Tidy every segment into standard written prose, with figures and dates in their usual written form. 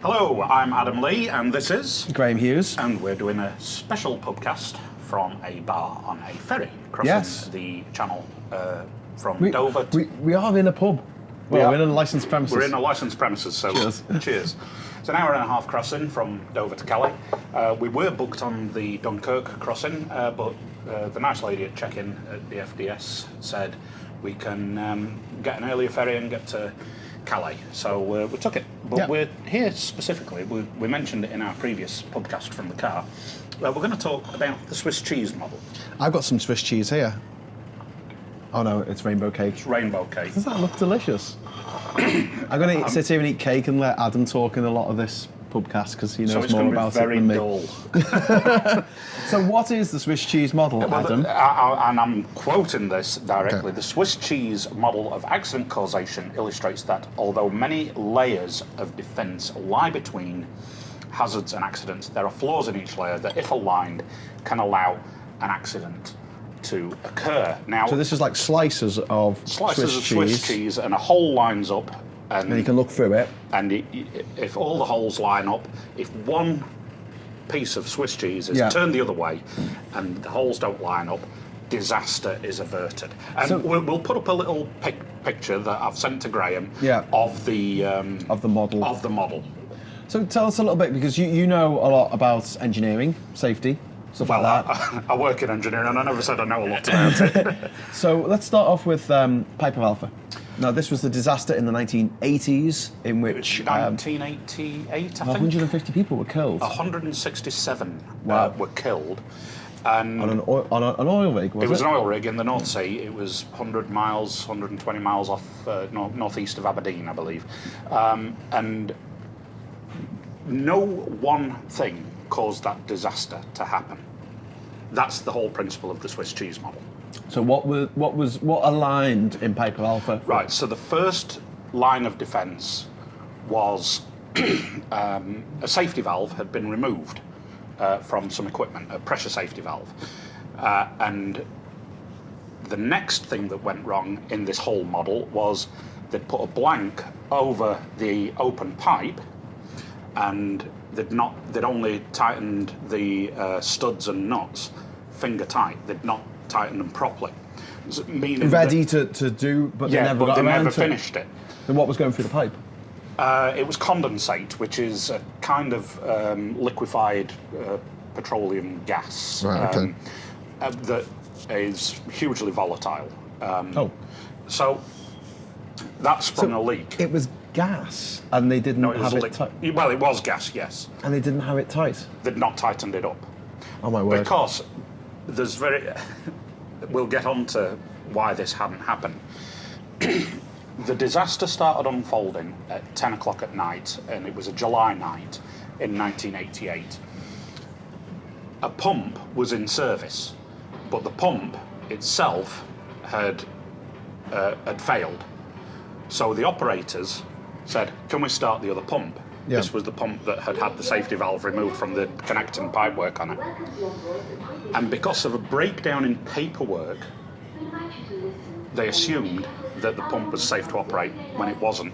Hello, I'm Adam Lee, and this is Graham Hughes. And we're doing a special podcast from a bar on a ferry crossing the channel from Dover. We are in a pub. Well, we're in a licensed premises. We're in a licensed premises, so cheers. It's an hour and a half crossing from Dover to Calais. We were booked on the Dunkirk crossing, but the nice lady at check-in at the FDS said we can get an earlier ferry and get to Calais. So we took it. But we're here specifically, we mentioned it in our previous podcast from the car. We're going to talk about the Swiss cheese model. I've got some Swiss cheese here. Oh no, it's rainbow cake. It's rainbow cake. Does that look delicious? I'm going to sit here and eat cake and let Adam talk in a lot of this podcast because he knows more about it than me. Dull. So what is the Swiss cheese model, Adam? And I'm quoting this directly. Okay. The Swiss cheese model of accident causation illustrates that although many layers of defence lie between hazards and accidents, there are flaws in each layer that, if aligned, can allow an accident to occur. Now, so this is like slices of Swiss cheese, and a hole lines up, and you can look through it. And if all the holes line up, if one piece of Swiss cheese is turned the other way, and the holes don't line up, disaster is averted. And we'll put up a little picture that I've sent to Graham of the model. So tell us a little bit, because you know a lot about engineering, safety. Stuff like that. I work in engineering and I never said I know a lot about it. So let's start off with Pipe of Alpha. Now, this was the disaster in the 1980s in which... 1988, I think. 150 people were killed. 167 were killed. And on an oil rig, was it? It was an oil rig in the North Sea. It was 120 miles off northeast of Aberdeen, I believe. And no one thing caused that disaster to happen. That's the whole principle of the Swiss cheese model. So what aligned in Pipe of Alpha? Right. So the first line of defence was a safety valve had been removed from some equipment, a pressure safety valve, and the next thing that went wrong in this whole model was they'd put a blank over the open pipe, and they'd only tightened the studs and nuts finger tight. They'd not tightened them properly. Meaning ready to do, but they never finished it. Then what was going through the pipe? It was condensate, which is a kind of liquefied petroleum gas that is hugely volatile. So that sprung a leak. It was gas, and they didn't have it tight. Well, it was gas, yes. And they didn't have it tight. They'd not tightened it up. Oh my word! Because there's we'll get on to why this hadn't happened. The disaster started unfolding at 10 o'clock at night, and it was a July night in 1988. A pump was in service, but the pump itself had failed. So the operators said, "Can we start the other pump?" Yeah. This was the pump that had the safety valve removed from the connecting pipework on it. And because of a breakdown in paperwork, they assumed that the pump was safe to operate when it wasn't.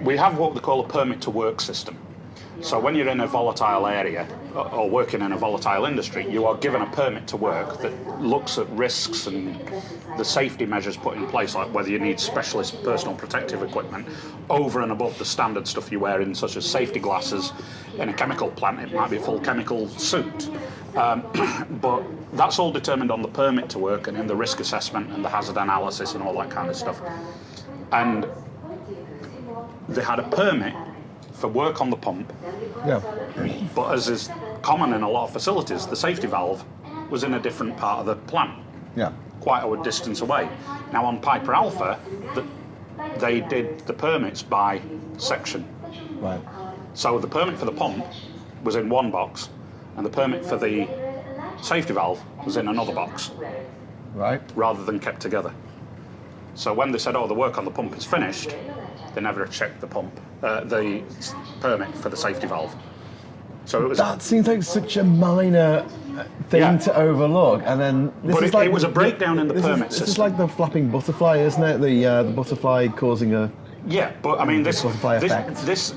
We have what they call a permit to work system. So when you're in a volatile area or working in a volatile industry, you are given a permit to work that looks at risks and the safety measures put in place, like whether you need specialist personal protective equipment over and above the standard stuff you wear in, such as safety glasses. In a chemical plant, it might be a full chemical suit. But that's all determined on the permit to work and in the risk assessment and the hazard analysis and all that kind of stuff. And they had a permit for work on the pump, but as is common in a lot of facilities, the safety valve was in a different part of the plant, quite a distance away. Now on Piper Alpha, they did the permits by section. Right. So the permit for the pump was in one box, and the permit for the safety valve was in another box. Right. Rather than kept together. So when they said, "Oh, the work on the pump is finished," they never checked the permit for the safety valve. So it was. That seems like such a minor thing to overlook, and then. It was a breakdown in the permit system. This is like the flapping butterfly, isn't it? The butterfly causing a. Yeah, but I mean, this butterfly effect. This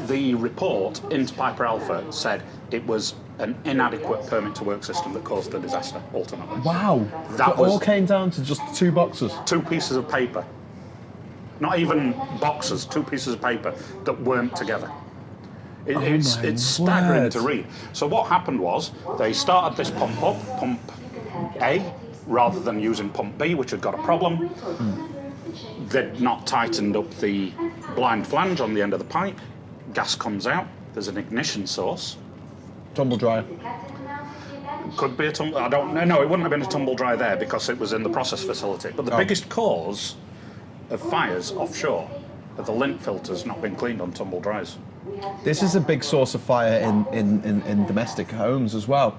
the report into Piper Alpha said it was an inadequate permit to work system that caused the disaster, ultimately. Wow. That So it all came down to just 2 boxes. 2 pieces of paper. Not even boxes, 2 pieces of paper that weren't together. It's staggering to read. So what happened was, they started this pump up, pump A, rather than using pump B, which had got a problem. They'd not tightened up the blind flange on the end of the pipe. Gas comes out. There's an ignition source. Tumble dryer. Could be a tumble. I don't know. No, it wouldn't have been a tumble dryer there because it was in the process facility. But the biggest cause of fires offshore are the lint filters not being cleaned on tumble dryers. This is a big source of fire in domestic homes as well.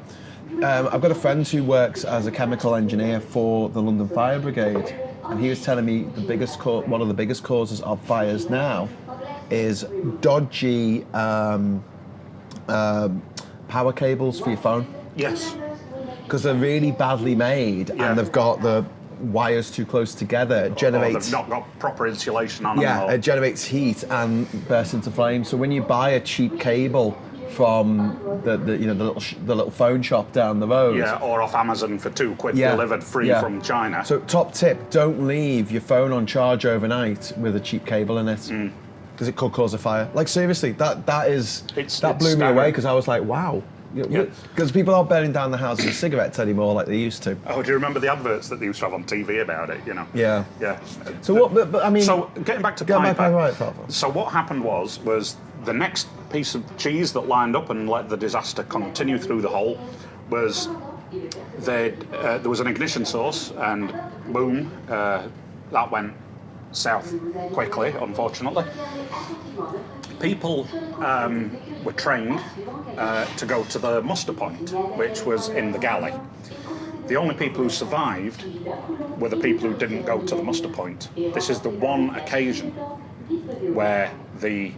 I've got a friend who works as a chemical engineer for the London Fire Brigade, and he was telling me one of the biggest causes of fires now is dodgy power cables for your phone. Yes. Because they're really badly made, and they've got the wires too close together. It generates. They've not got proper insulation on them. Yeah, it generates heat and bursts into flames. So when you buy a cheap cable from the little phone shop down the road, or off Amazon for £2 delivered free from China. So top tip: don't leave your phone on charge overnight with a cheap cable in it, because it could cause a fire. Like seriously, that blew me away, because I was like, wow. Because people aren't burning down the houses with cigarettes anymore like they used to. Oh, do you remember the adverts that they used to have on TV about it? Yeah. Yeah. So what? But I mean. So getting back to Piper. Right, so what happened was the next piece of cheese that lined up and let the disaster continue through the hole was there was an ignition source, and boom, that went south quickly, unfortunately. People were trained to go to the muster point, which was in the galley. The only people who survived were the people who didn't go to the muster point. This is the one occasion where the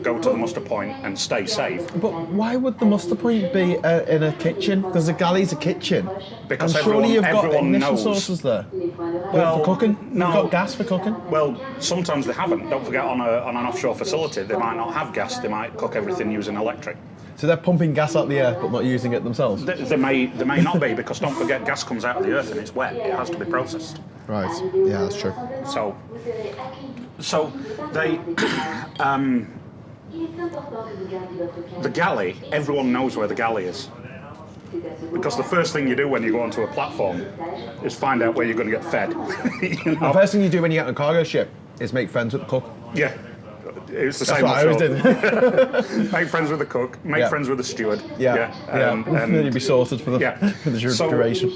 go to the muster point and stay safe. But why would the muster point be in a kitchen? Because the galley's a kitchen. Because and surely you've got ignition knows. Sources there. Well, for cooking? No. You've got gas for cooking? Well, sometimes they haven't. Don't forget, on an offshore facility, they might not have gas. They might cook everything using electric. So they're pumping gas out the earth but not using it themselves? They may not be, because don't forget, gas comes out of the earth and it's wet. It has to be processed. Right. Yeah, that's true. So they. The galley, everyone knows where the galley is. Because the first thing you do when you go onto a platform is find out where you're going to get fed. The first thing you do when you get on a cargo ship is make friends with the cook. Yeah. It's the That's same. what I always did. Make friends with the cook, make friends with the steward. And then you'd be sorted for the duration.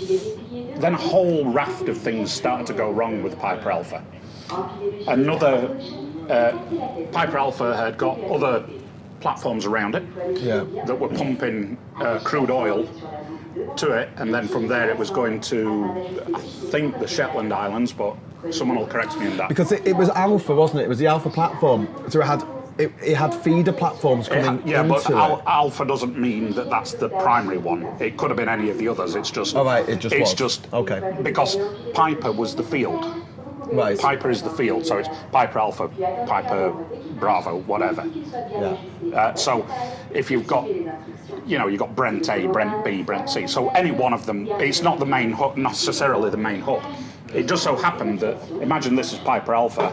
Then a whole raft of things started to go wrong with Piper Alpha. Piper Alpha had got other platforms around it that were pumping crude oil to it, and then from there it was going to, I think, the Shetland Islands, but someone will correct me on that. Because it was Alpha, wasn't it? It was the Alpha platform. So it had feeder platforms coming into but it. Alpha doesn't mean that that's the primary one. It could have been any of the others. It's just. Oh right, it was. Just okay. Because Piper was the field. Right. Piper is the field, so it's Piper Alpha, Piper Bravo, whatever. Yeah. So if you've got, you've got Brent A, Brent B, Brent C. So any one of them, it's not the main hub, necessarily the main hub. It just so happened that, imagine this is Piper Alpha,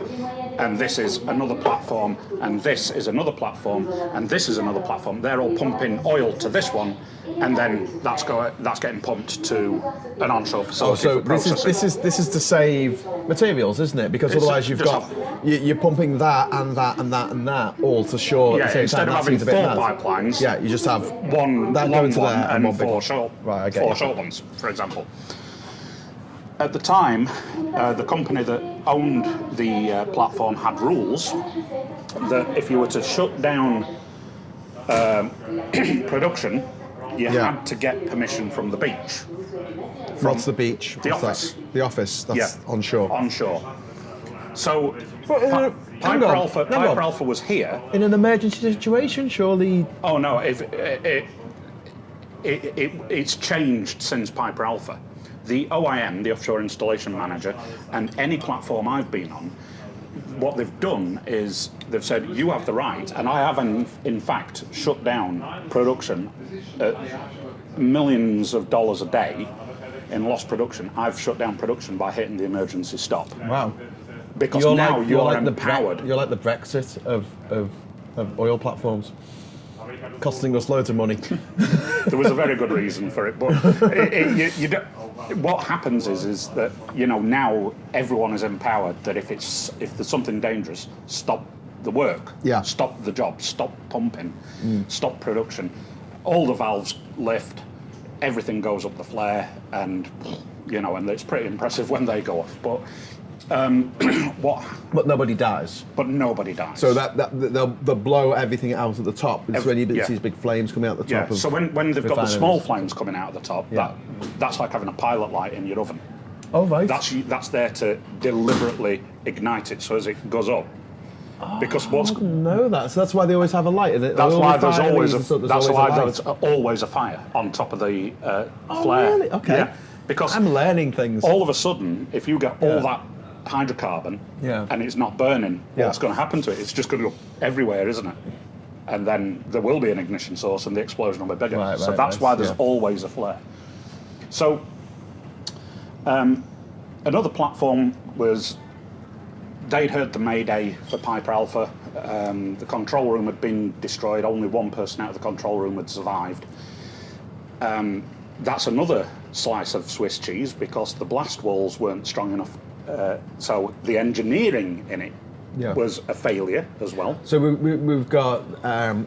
and this is another platform, and this is another platform, and this is another platform. They're all pumping oil to this one, and then that's getting pumped to an onshore facility. So for processing. this is to save materials, isn't it? Because otherwise you're pumping that and that and that and that all to shore at the same time. Instead of having 4 pipelines, you just have one that long going to one there and one big 4 short, right, 4 short ones, for example. At the time, the company that owned the platform had rules that if you were to shut down production, you had to get permission from the beach. What's the beach? The office. The office, that's onshore. Onshore. So Piper Alpha was here. In an emergency situation, surely... Oh no, it's changed since Piper Alpha. The OIM, the Offshore Installation Manager, and any platform I've been on, what they've done is they've said you have the right, and I have in fact shut down production at millions of dollars a day in lost production. I've shut down production by hitting the emergency stop. Wow. Because now you're empowered. You're like the Brexit of oil platforms, costing us loads of money. There was a very good reason for it, but you don't, what happens is that now everyone is empowered that if there's something dangerous, stop the work, stop the job, stop pumping, stop production. All the valves lift, everything goes up the flare, and and it's pretty impressive when they go off. But But nobody dies. But nobody dies. So that they'll blow everything out at the top. It's when you see these big flames coming out the top. So when they've got the small flames coming out of the top, that's like having a pilot light in your oven. Oh right. That's there to deliberately ignite it so as it goes up. Because I didn't know that. So that's why they always have a light in it. That's why there's always a fire on top of the flare. Really? Okay. Yeah. Because I'm learning things. All of a sudden, if you get all that hydrocarbon and it's not burning, what's going to happen to it? It's just going to go everywhere, isn't it? And then there will be an ignition source and the explosion will be bigger. So that's why there's always a flare. So another platform was, they'd heard the mayday for Piper Alpha. The control room had been destroyed. Only one person out of the control room had survived. That's another slice of Swiss cheese because the blast walls weren't strong enough. So the engineering in it was a failure as well. So we've got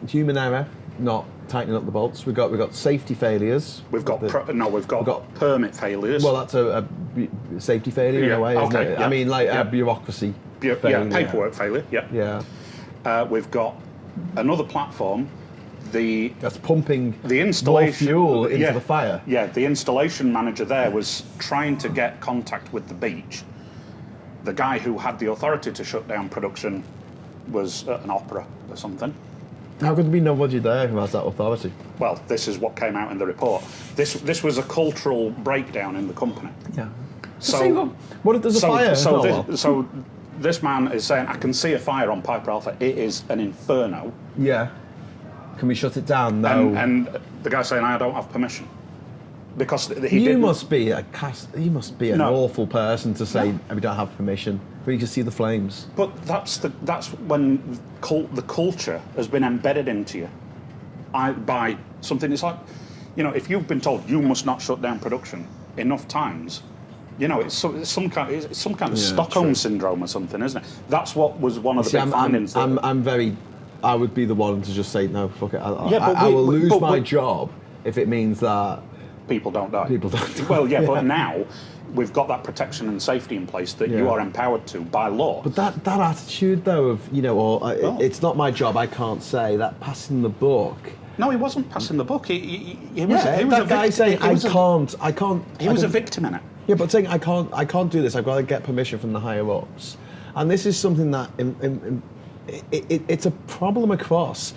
human error, not tightening up the bolts. We've got safety failures. We've got permit failures. Well, that's a safety failure in a way, isn't it? I mean, like a bureaucracy failure. Paperwork failure. We've got another platform. That's pumping the installation more fuel into the fire. Yeah, the installation manager there was trying to get contact with the beach. The guy who had the authority to shut down production was at an opera or something. How could there be nobody there who has that authority? Well, this is what came out in the report. This was a cultural breakdown in the company. Yeah. So what if there's a fire? So this man is saying, I can see a fire on Piper Alpha. It is an inferno. Yeah. Can we shut it down? No. And the guy's saying, I don't have permission. Because you must be an awful person to say we don't have permission, but you can see the flames. But that's when the culture has been embedded into you by something. It's like, if you've been told you must not shut down production enough times, it's some kind of Stockholm syndrome or something, isn't it? That's what was one of the big findings. I would be the one to just say no, fuck it. I will lose my job if it means that people don't die. People don't die. Well, but now we've got that protection and safety in place that you are empowered to by law. But that attitude, though, of it's not my job, I can't say, that passing the buck. No, he wasn't passing the buck. He was that guy saying I can't. He was a victim in it. Yeah, but saying I can't do this. I've got to get permission from the higher ups, and this is something that it's a problem across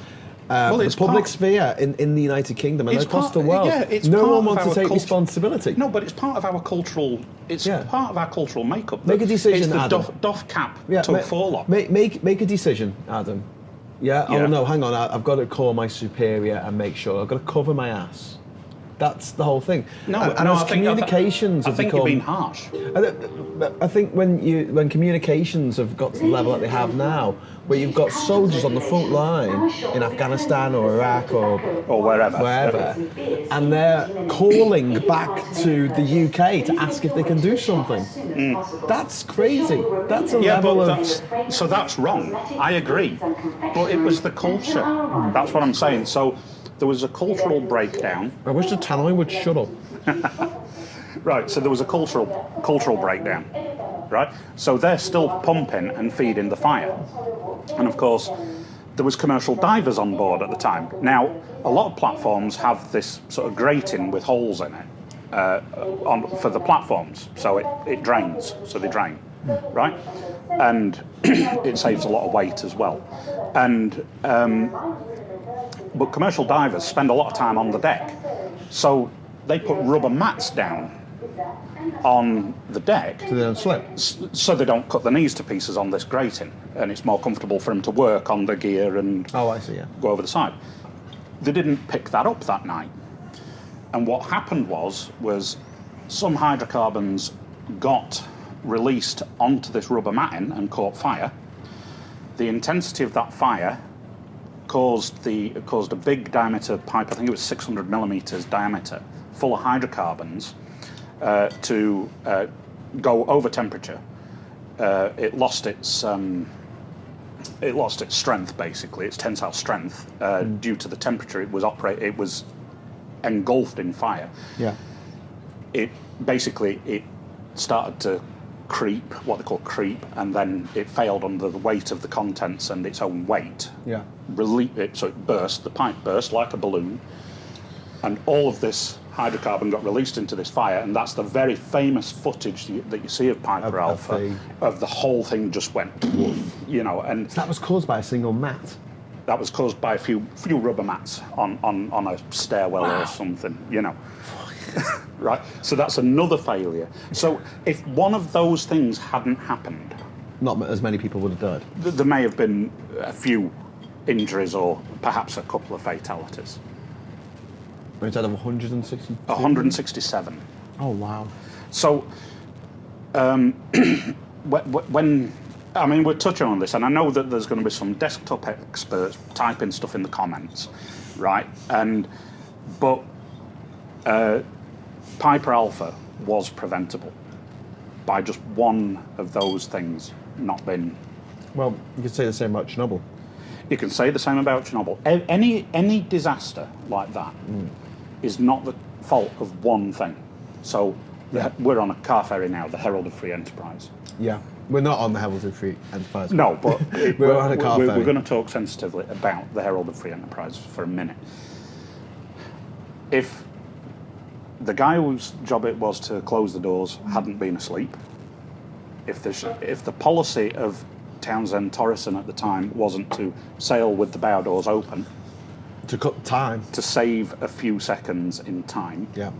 the public sphere in the United Kingdom and across the world. No one wants to take responsibility. No, but it's part of our cultural. It's part of our cultural makeup. Make a decision, Adam. Doff cap took forelock. Make a decision, Adam. Yeah. Oh no, hang on. I've got to call my superior and make sure. I've got to cover my ass. That's the whole thing. Communications. I think you're being harsh. I think when communications have got to the level that they have now, where you've got soldiers on the front line in Afghanistan or Iraq or wherever, and they're calling back to the UK to ask if they can do something. That's crazy. That's a level of. So that's wrong. I agree, but it was the culture. That's what I'm saying. So. There was a cultural breakdown. I wish the tannoy would shut up. Right, so there was a cultural breakdown, right? So they're still pumping and feeding the fire. And of course, there was commercial divers on board at the time. Now, a lot of platforms have this sort of grating with holes in it for the platforms, so it drains, so they drain, right? And it saves a lot of weight as well. And but commercial divers spend a lot of time on the deck, so they put rubber mats down on the deck So they don't slip. so they don't cut their knees to pieces on this grating, and it's more comfortable for them to work on the gear and Oh, I see. Yeah. go over the side. They didn't pick that up that night, and what happened was some hydrocarbons got released onto this rubber matting and caught fire. The intensity of that fire caused a big diameter pipe, I think it was 600 millimeters diameter, full of hydrocarbons, to go over temperature. It lost its strength, basically, its tensile strength, due to the temperature. It was engulfed in fire. Yeah. It started to creep, what they call creep, and then it failed under the weight of the contents and its own weight. Yeah. So it burst, the pipe burst like a balloon, and all of this hydrocarbon got released into this fire, and that's the very famous footage that you see of Piper Alpha, of the whole thing just went, and So that was caused by a single mat. that was caused by a few rubber mats on a stairwell or something, Right, so that's another failure. So if one of those things hadn't happened, Not as many people would have died. there may have been a few injuries or perhaps a couple of fatalities. Instead of 160. 167. Oh wow. So when we're touching on this, and I know that there's going to be some desktop experts typing stuff in the comments, right? But Piper Alpha was preventable by just one of those things not being. Well, you could say the same about Chernobyl. You can say the same about Chernobyl. Any disaster like that is not the fault of one thing. So we're on a car ferry now, the Herald of Free Enterprise. Yeah. We're not on the Herald of Free Enterprise. No, but We're on a car ferry. We're going to talk sensitively about the Herald of Free Enterprise for a minute. If the guy whose job it was to close the doors hadn't been asleep, if the policy of Townsend Torreson at the time wasn't to sail with the bow doors open, To cut time. to save a few seconds in time, Yeah.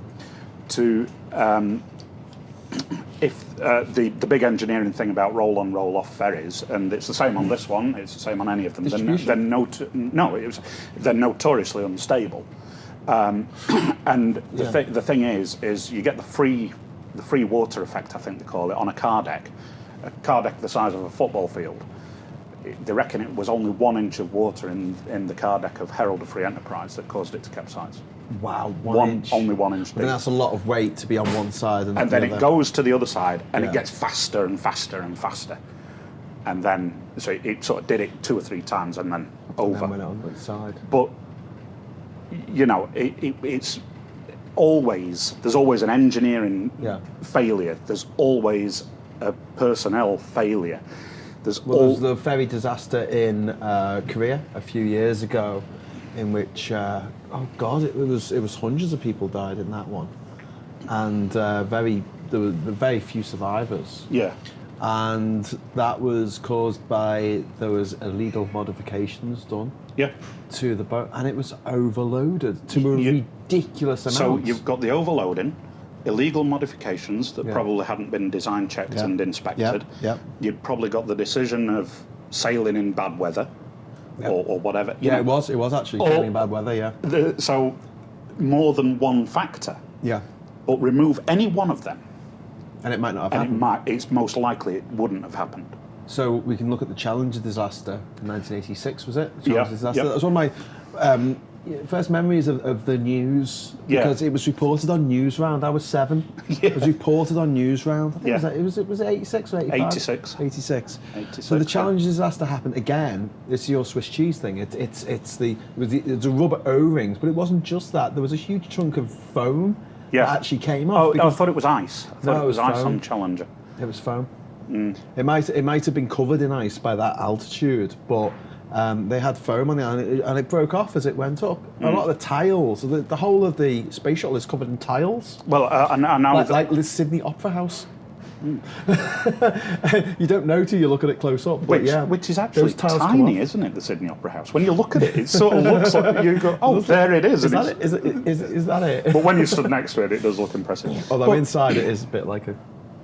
if the big engineering thing about roll-on, roll-off ferries, and it's the same on this one, it's the same on any of them, they're notoriously unstable. And the thing is you get the free water effect, I think they call it, on a car deck the size of a football field. They reckon it was only 1 inch of water in the car deck of Herald of Free Enterprise that caused it to capsize. Wow, 1 inch. Only 1 inch I deep. think that's a lot of weight to be on one side and And then it goes to the other side, and Yeah. it gets faster and faster and faster. And then, so it sort of did it 2 or 3 times and then over. And then went on the side. But, it's always, there's always an engineering failure. There's always a personnel failure. There was the ferry disaster in Korea a few years ago, in which it was hundreds of people died in that one, and there were very few survivors. Yeah. And that was caused by there was illegal modifications done. Yeah. To the boat, and it was overloaded to a ridiculous amount. So you've got the overloading, illegal modifications that probably hadn't been design checked and inspected. You'd probably got the decision of sailing in bad weather or whatever. It was actually sailing in bad weather. So more than one factor. Yeah. But remove any one of them, and it might not have happened. It's most likely it wouldn't have happened. So we can look at the Challenger disaster in 1986, was it? The Challenger disaster. Yep. That was one of my first memories of the news, because it was reported on Newsround. I was 7. It was reported on Newsround. I think it was 86 or 85? 86. So the Challenger disaster happened again. It's your Swiss cheese thing. It's the rubber O-rings, but it wasn't just that. There was a huge chunk of foam that actually came off. I thought it was ice. I thought it was ice on Challenger. It was foam. It might have been covered in ice by that altitude, but they had foam on it, and it broke off as it went up. A lot of the tiles, the whole of the space shuttle is covered in tiles. Well, and now like the Sydney Opera House. You don't know till you look at it close up. But Which is actually those tiles come tiny, off. isn't it, the Sydney Opera House? When you look at it, it sort of looks like you go, oh, there it is. Is that it? Is that it? But when you stood next to it, it does look impressive. Although inside it is a bit like a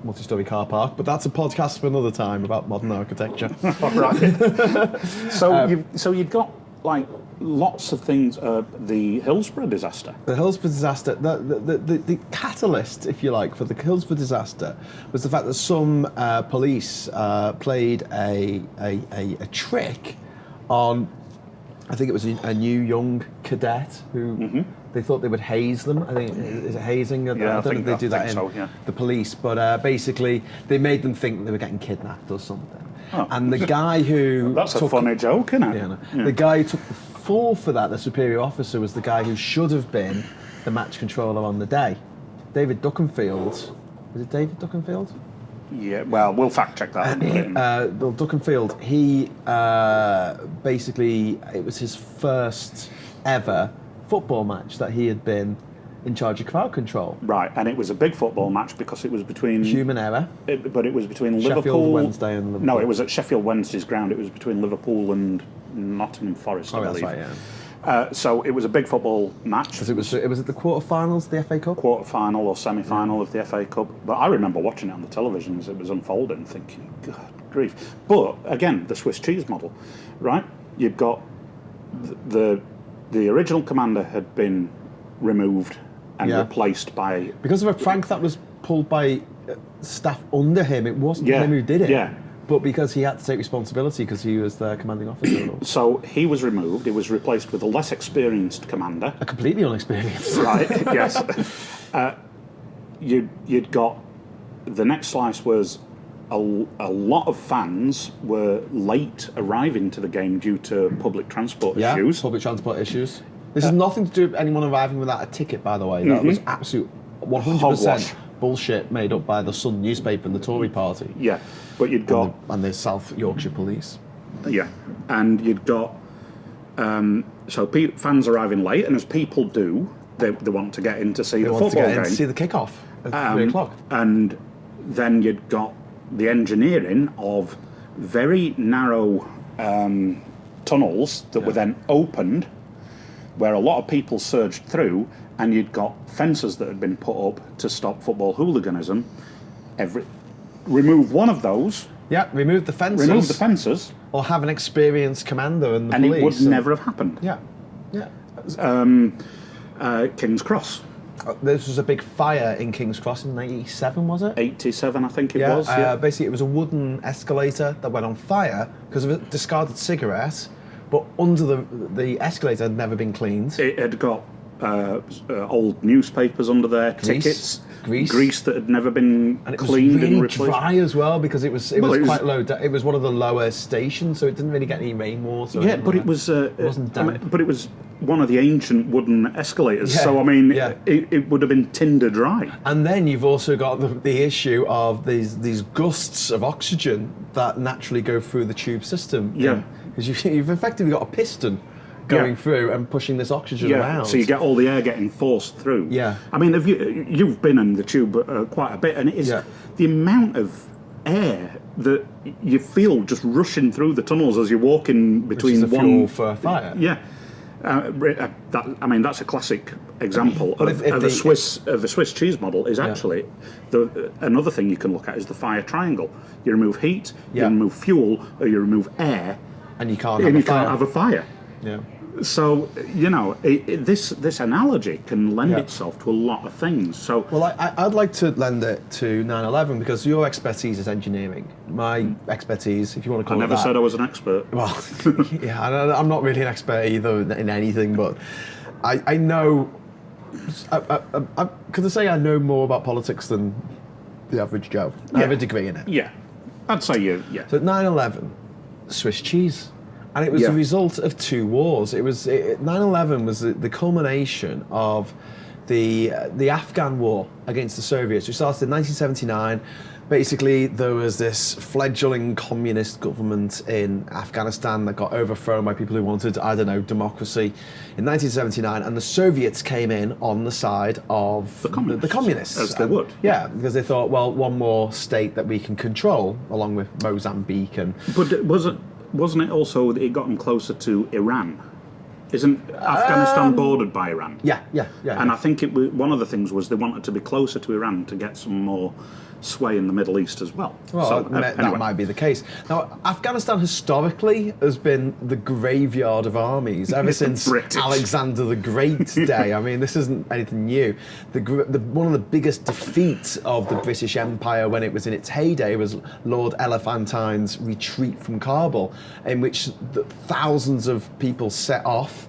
multi-storey car park, but that's a podcast for another time about modern architecture. Right. So you've got like lots of things. The Hillsborough disaster. The Hillsborough disaster, the catalyst, if you like, for the Hillsborough disaster was the fact that some police played a trick on, I think it was a new young cadet who they thought they would haze them. I think, is it hazing? Yeah, I don't know if they do that in yeah. the police, but basically they made them think they were getting kidnapped or something. Oh. And the guy who That's a funny joke, isn't it? Yeah, no. The guy who took the fall for that, the superior officer, was the guy who should have been the match controller on the day. David Duckenfield. Was it David Duckenfield? Yeah, well, we'll fact check that. Bill Duckenfield, he basically, it was his first ever football match that he had been in charge of crowd control. Right, and it was a big football match because it was between... Human error. But it was between Sheffield Liverpool... Wednesday and Liverpool. No, it was at Sheffield Wednesday's ground. It was between Liverpool and Nottingham Forest, I believe. That's right, yeah. So it was a big football match. Because it was at the quarterfinals of the FA Cup? Quarter-final or semi-final of the FA Cup. But I remember watching it on the television as it was unfolding, thinking, God, grief. But, again, the Swiss cheese model, right? You've got the original commander had been removed and replaced by... Because of a prank that was pulled by staff under him, it wasn't him who did it. Yeah. But because he had to take responsibility because he was the commanding officer. So he was removed. He was replaced with a less experienced commander. A completely unexperienced. Right, yes. You'd got... The next slice was a lot of fans were late arriving to the game due to public transport issues. Public transport issues. This has nothing to do with anyone arriving without a ticket, by the way. That was absolute 100% Hogwash. Bullshit made up by the Sun newspaper and the Tory party. Yeah, but you'd got... And the South Yorkshire police. Yeah, and you'd got... fans arriving late, and as people do, they want to get in to see the football game. They want to get in to see the kick-off at 3 o'clock. And then you'd got the engineering of very narrow tunnels that were then opened, where a lot of people surged through, and you'd got fences that had been put up to stop football hooliganism. Remove one of those. Yeah, remove the fences. Or have an experienced commander and the police. And it would never have happened. Yeah. King's Cross. This was a big fire in King's Cross in 87, was it? 87, I think it was. Yeah. Basically, it was a wooden escalator that went on fire because of a discarded cigarette, but under the escalator had never been cleaned. It had got old newspapers under there, tickets, grease that had never been cleaned and replaced. Dry as well because it was quite low. It was one of the lower stations, so it didn't really get any rainwater. Yeah, but it was. It wasn't damp. But it was one of the ancient wooden escalators, so I mean, it would have been tinder dry. And then you've also got the issue of these gusts of oxygen that naturally go through the tube system. Yeah, because you've effectively got a piston going through and pushing this oxygen around. So you get all the air getting forced through. Yeah. I mean, you've been in the tube quite a bit, and it is the amount of air that you feel just rushing through the tunnels as you're walking between Which is the fuel for a fire. Yeah. That's a classic example of the Swiss cheese model. Is actually another thing you can look at is the fire triangle. You remove heat, you remove fuel, or you remove air, and you can't have a fire. Yeah. So this analogy can lend itself to a lot of things. So I'd like to lend it to 9/11 because your expertise is engineering. My expertise, if you want to call it that. I never said I was an expert. Well, I'm not really an expert either in anything, but I know. Could I say I know more about politics than the average Joe? I have a degree in it. Yeah, I'd say you. Yeah. So 9/11, Swiss cheese. And it was the result of two wars. 9/11 was the culmination of the Afghan war against the Soviets, which started in 1979. Basically, there was this fledgling communist government in Afghanistan that got overthrown by people who wanted, I don't know, democracy in 1979, and the Soviets came in on the side of the communists. As they would. Yeah, because they thought, well, one more state that we can control, along with Mozambique and... But wasn't it also that it got them closer to Iran? Isn't Afghanistan bordered by Iran? Yeah. And I think one of the things was they wanted to be closer to Iran to get some more sway in the Middle East as well. Well, So, that anyway. might be the case. Now, Afghanistan historically has been the graveyard of armies ever since British. Alexander the Great day. I mean, this isn't anything new. One of the biggest defeats of the British Empire when it was in its heyday was Lord Elephantine's retreat from Kabul, in which thousands of people set off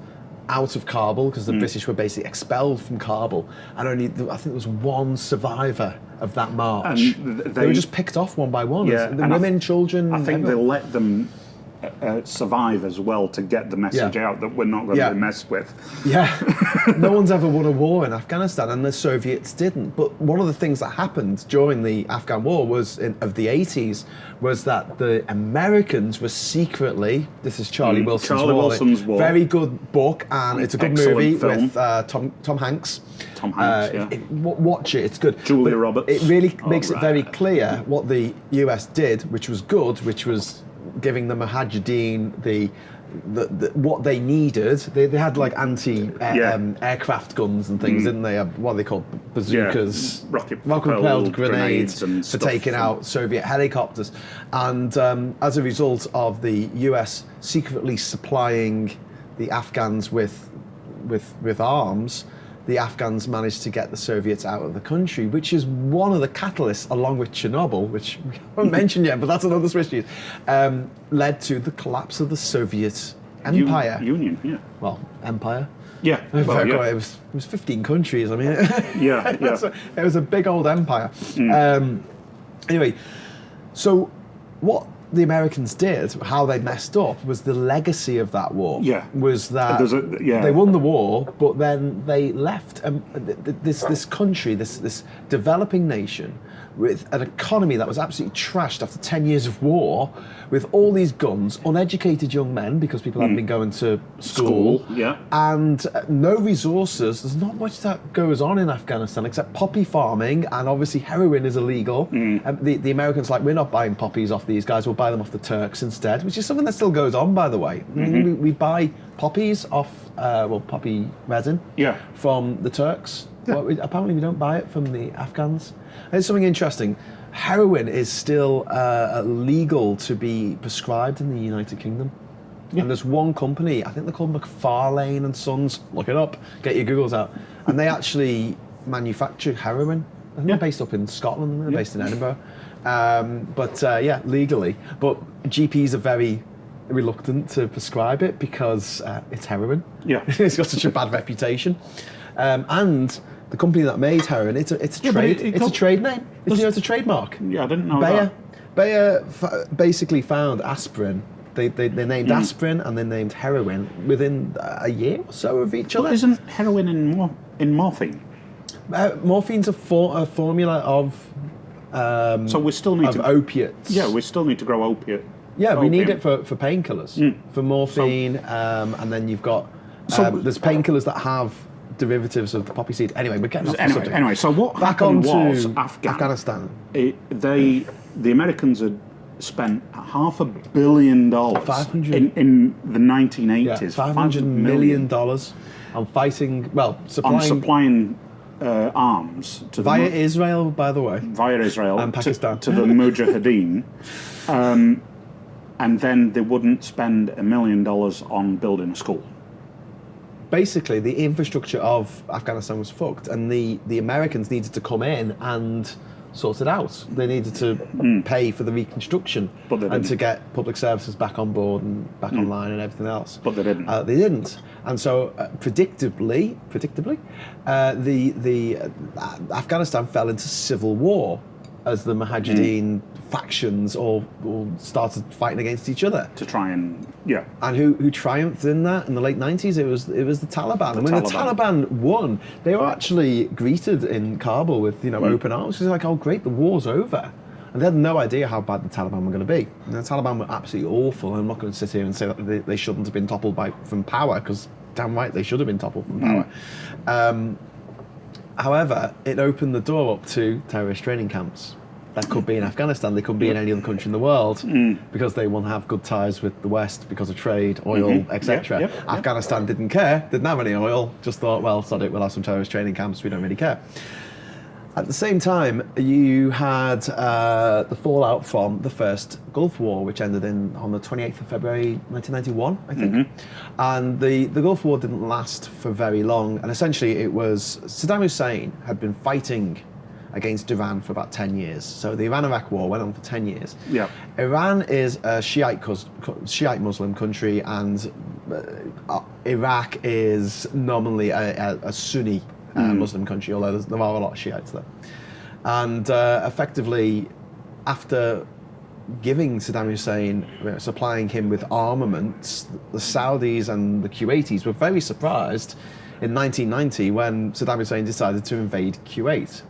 out of Kabul because the British were basically expelled from Kabul, and I think there was one survivor of that march. And they were just picked off one by one. Yeah, The and women, children. I think everyone. they let them survive as well to get the message out that we're not going to be messed with. Yeah, no one's ever won a war in Afghanistan, and the Soviets didn't. But one of the things that happened during the Afghan War of the 80s was that the Americans were secretly, this is Charlie Wilson's War, very good book, and it's a good Excellent movie film. with Tom Hanks. Tom Hanks, Watch it, it's good. Julia But Roberts. It really makes it very clear what the US did, which was good, which was giving the Mujahideen what they needed. They had like aircraft guns and things, didn't they? What are they called? Bazookas, rocket-propelled grenades and for taking out Soviet helicopters. And as a result of the US secretly supplying the Afghans with arms, the Afghans managed to get the Soviets out of the country, which is one of the catalysts, along with Chernobyl, which we haven't mentioned yet, but that's another Swiss cheese, led to the collapse of the Soviet Empire. Union, yeah. Well, empire. Yeah. Well, yeah. It was 15 countries. I mean, it was a big old empire. Anyway, so what the Americans did, how they messed up, was the legacy of that war. Yeah. Was that they won the war, but then they left this country, this developing nation, with an economy that was absolutely trashed after 10 years of war, with all these guns, uneducated young men, because people hadn't been going to school, and no resources. There's not much that goes on in Afghanistan except poppy farming, and obviously heroin is illegal. And the Americans we're not buying poppies off these guys, we'll buy them off the Turks instead, which is something that still goes on, by the way. We buy poppies off, poppy resin from the Turks. Yeah. Well, apparently we don't buy it from the Afghans. There's something interesting. Heroin is still legal to be prescribed in the United Kingdom. Yeah. And there's one company, I think they're called McFarlane and Sons, look it up, get your Googles out, and they actually manufacture heroin. I think they're based up in Scotland, they're based in Edinburgh. Legally. But GPs are very reluctant to prescribe it because it's heroin. Yeah. It's got such a bad reputation. And the company that made heroin, it's a trade name. It's a trademark. Yeah, I didn't know that. Bayer basically found aspirin. They named aspirin and they named heroin within a year or so of each other. Isn't heroin in morphine? Morphine's a formula of so we still need opiates. Yeah, we still need to grow opiate. Yeah, we need it for painkillers, for morphine, and then you've got there's painkillers that have derivatives of the poppy seed. Anyway, we're getting off the subject. Anyway, so what happened was Afghanistan. The Americans had spent $500 million in the 1980s. $500 million on fighting. Well, supplying arms to via Israel, by the way. Via Israel and Pakistan to the Mujahideen, and then they wouldn't spend $1 million on building a school. Basically, the infrastructure of Afghanistan was fucked, and the Americans needed to come in and sort it out. They needed to pay for the reconstruction and to get public services back on board and back online and everything else. But they didn't. They didn't, and so predictably, the Afghanistan fell into civil war as the Mujahideen factions all started fighting against each other to try and And who triumphed in that in the late 90s? It was the Taliban. And when the Taliban won, they were actually greeted in Kabul with open arms. It's like, oh great, the war's over. And they had no idea how bad the Taliban were going to be. And the Taliban were absolutely awful. And I'm not going to sit here and say that they shouldn't have been toppled from power, because damn right they should have been toppled from power. However, it opened the door up to terrorist training camps. That could be in Afghanistan, they could be in any other country in the world, because they want to have good ties with the West because of trade, oil, etc. Afghanistan didn't care, didn't have any oil, just thought, well, sod it, we'll have some terrorist training camps, we don't really care. At the same time, you had the fallout from the first Gulf War, which ended on the 28th of February 1991, I think. And the Gulf War didn't last for very long, and essentially it was Saddam Hussein had been fighting against Iran for about 10 years. So the Iran-Iraq war went on for 10 years. Iran is a Shiite Muslim country, and Iraq is nominally a Sunni Muslim country, although there are a lot of Shiites there. And effectively, after giving Saddam Hussein, supplying him with armaments, the Saudis and the Kuwaitis were very surprised in 1990 when Saddam Hussein decided to invade Kuwait.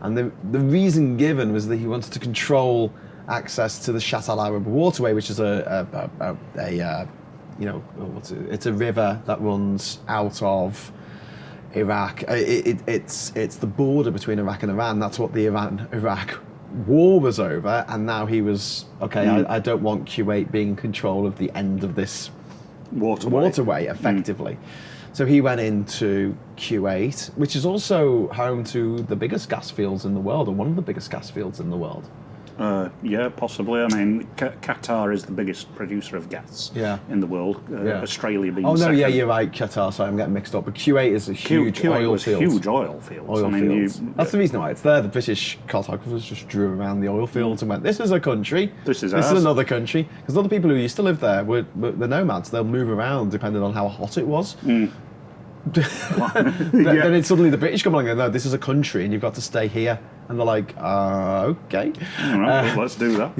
And the reason given was that he wanted to control access to the Shatt al-Arab waterway, which is it's a river that runs out of Iraq. It's the border between Iraq and Iran. That's what the Iran-Iraq war was over. And now he was, I don't want Kuwait being in control of the end of this waterway effectively. So he went into Kuwait, which is also home to the biggest gas fields in the world, or one of the biggest gas fields in the world. Yeah, possibly. I mean, Qatar is the biggest producer of gas in the world. Australia being second. Yeah, you're right, Qatar. Sorry, I'm getting mixed up. But Kuwait is a huge oil field. Huge oil fields. That's the reason why it's there. The British cartographers just drew around the oil fields and went, "This is a country. This is another country." Because other people who used to live there were the nomads. They'll move around depending on how hot it was. Then it's suddenly the British come along and go, no, this is a country and you've got to stay here. And they're like, okay. All right, let's do that.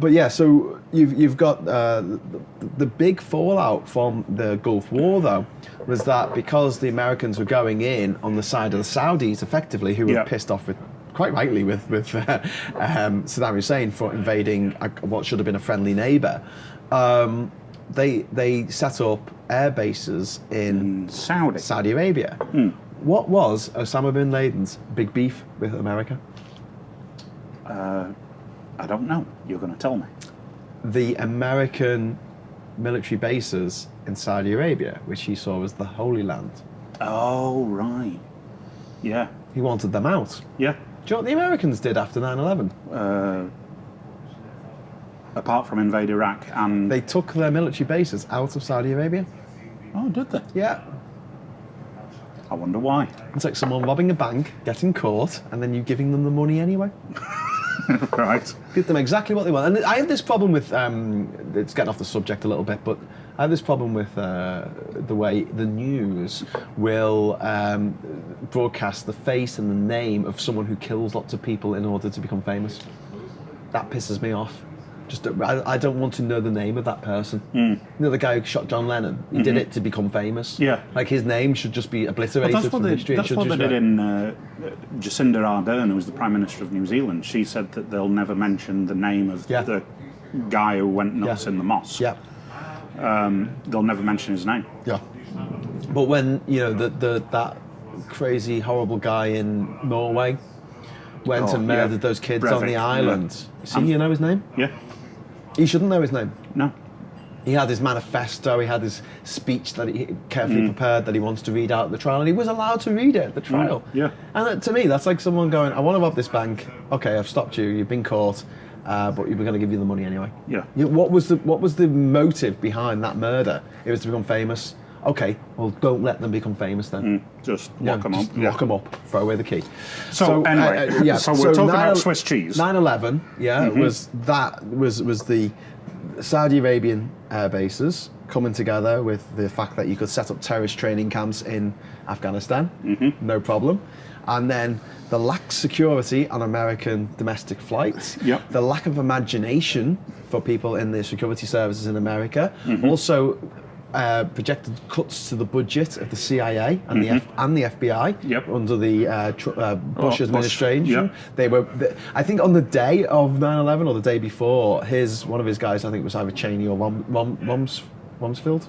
But yeah, so you've got the big fallout from the Gulf War, though, was that because the Americans were going in on the side of the Saudis, effectively, who were pissed off with, quite rightly, with Saddam Hussein for invading what should have been a friendly neighbour. They set up air bases in Saudi Arabia. What was Osama bin Laden's big beef with America? I don't know. You're going to tell me. The American military bases in Saudi Arabia, which he saw as the Holy Land. Oh, right. Yeah. He wanted them out. Yeah. Do you know what the Americans did after 9/11? Apart from invade Iraq and... They took their military bases out of Saudi Arabia. Oh, did they? Yeah. I wonder why. It's like someone robbing a bank, getting caught, and then you giving them the money anyway. Right. Give them exactly what they want. And I have this problem with... it's getting off the subject a little bit, but I have this problem with the way the news will broadcast the face and the name of someone who kills lots of people in order to become famous. That pisses me off. I don't want to know the name of that person. You know, the guy who shot John Lennon, he did it to become famous. Yeah. Like, his name should just be obliterated from history. That's what they did in Jacinda Ardern, who was the Prime Minister of New Zealand. She said that they'll never mention the name of the guy who went nuts in the mosque. Yeah. They'll never mention his name. Yeah. But when, you know, that crazy, horrible guy in Norway went and murdered those kids Breivik, on the island. You know his name? Yeah. He shouldn't know his name. No. He had his manifesto, he had his speech that he carefully prepared that he wants to read out at the trial, and he was allowed to read it at the trial. Yeah. And to me, that's like someone going, I want to rob this bank. Okay, I've stopped you, you've been caught, but we're going to give you the money anyway. Yeah. What was the motive behind that murder? It was to become famous. Okay, well, don't let them become famous then. Just lock them up. Lock them up. Throw away the key. So anyway, so we're talking about Swiss cheese. 9/11, was the Saudi Arabian air bases coming together with the fact that you could set up terrorist training camps in Afghanistan, no problem. And then the lax security on American domestic flights, the lack of imagination for people in the security services in America, also projected cuts to the budget of the CIA and the FBI Yep. under the Bush administration. Yep. I think on the day of 9/11 or the day before, one of his guys, I think it was either Cheney or Rumsfeld.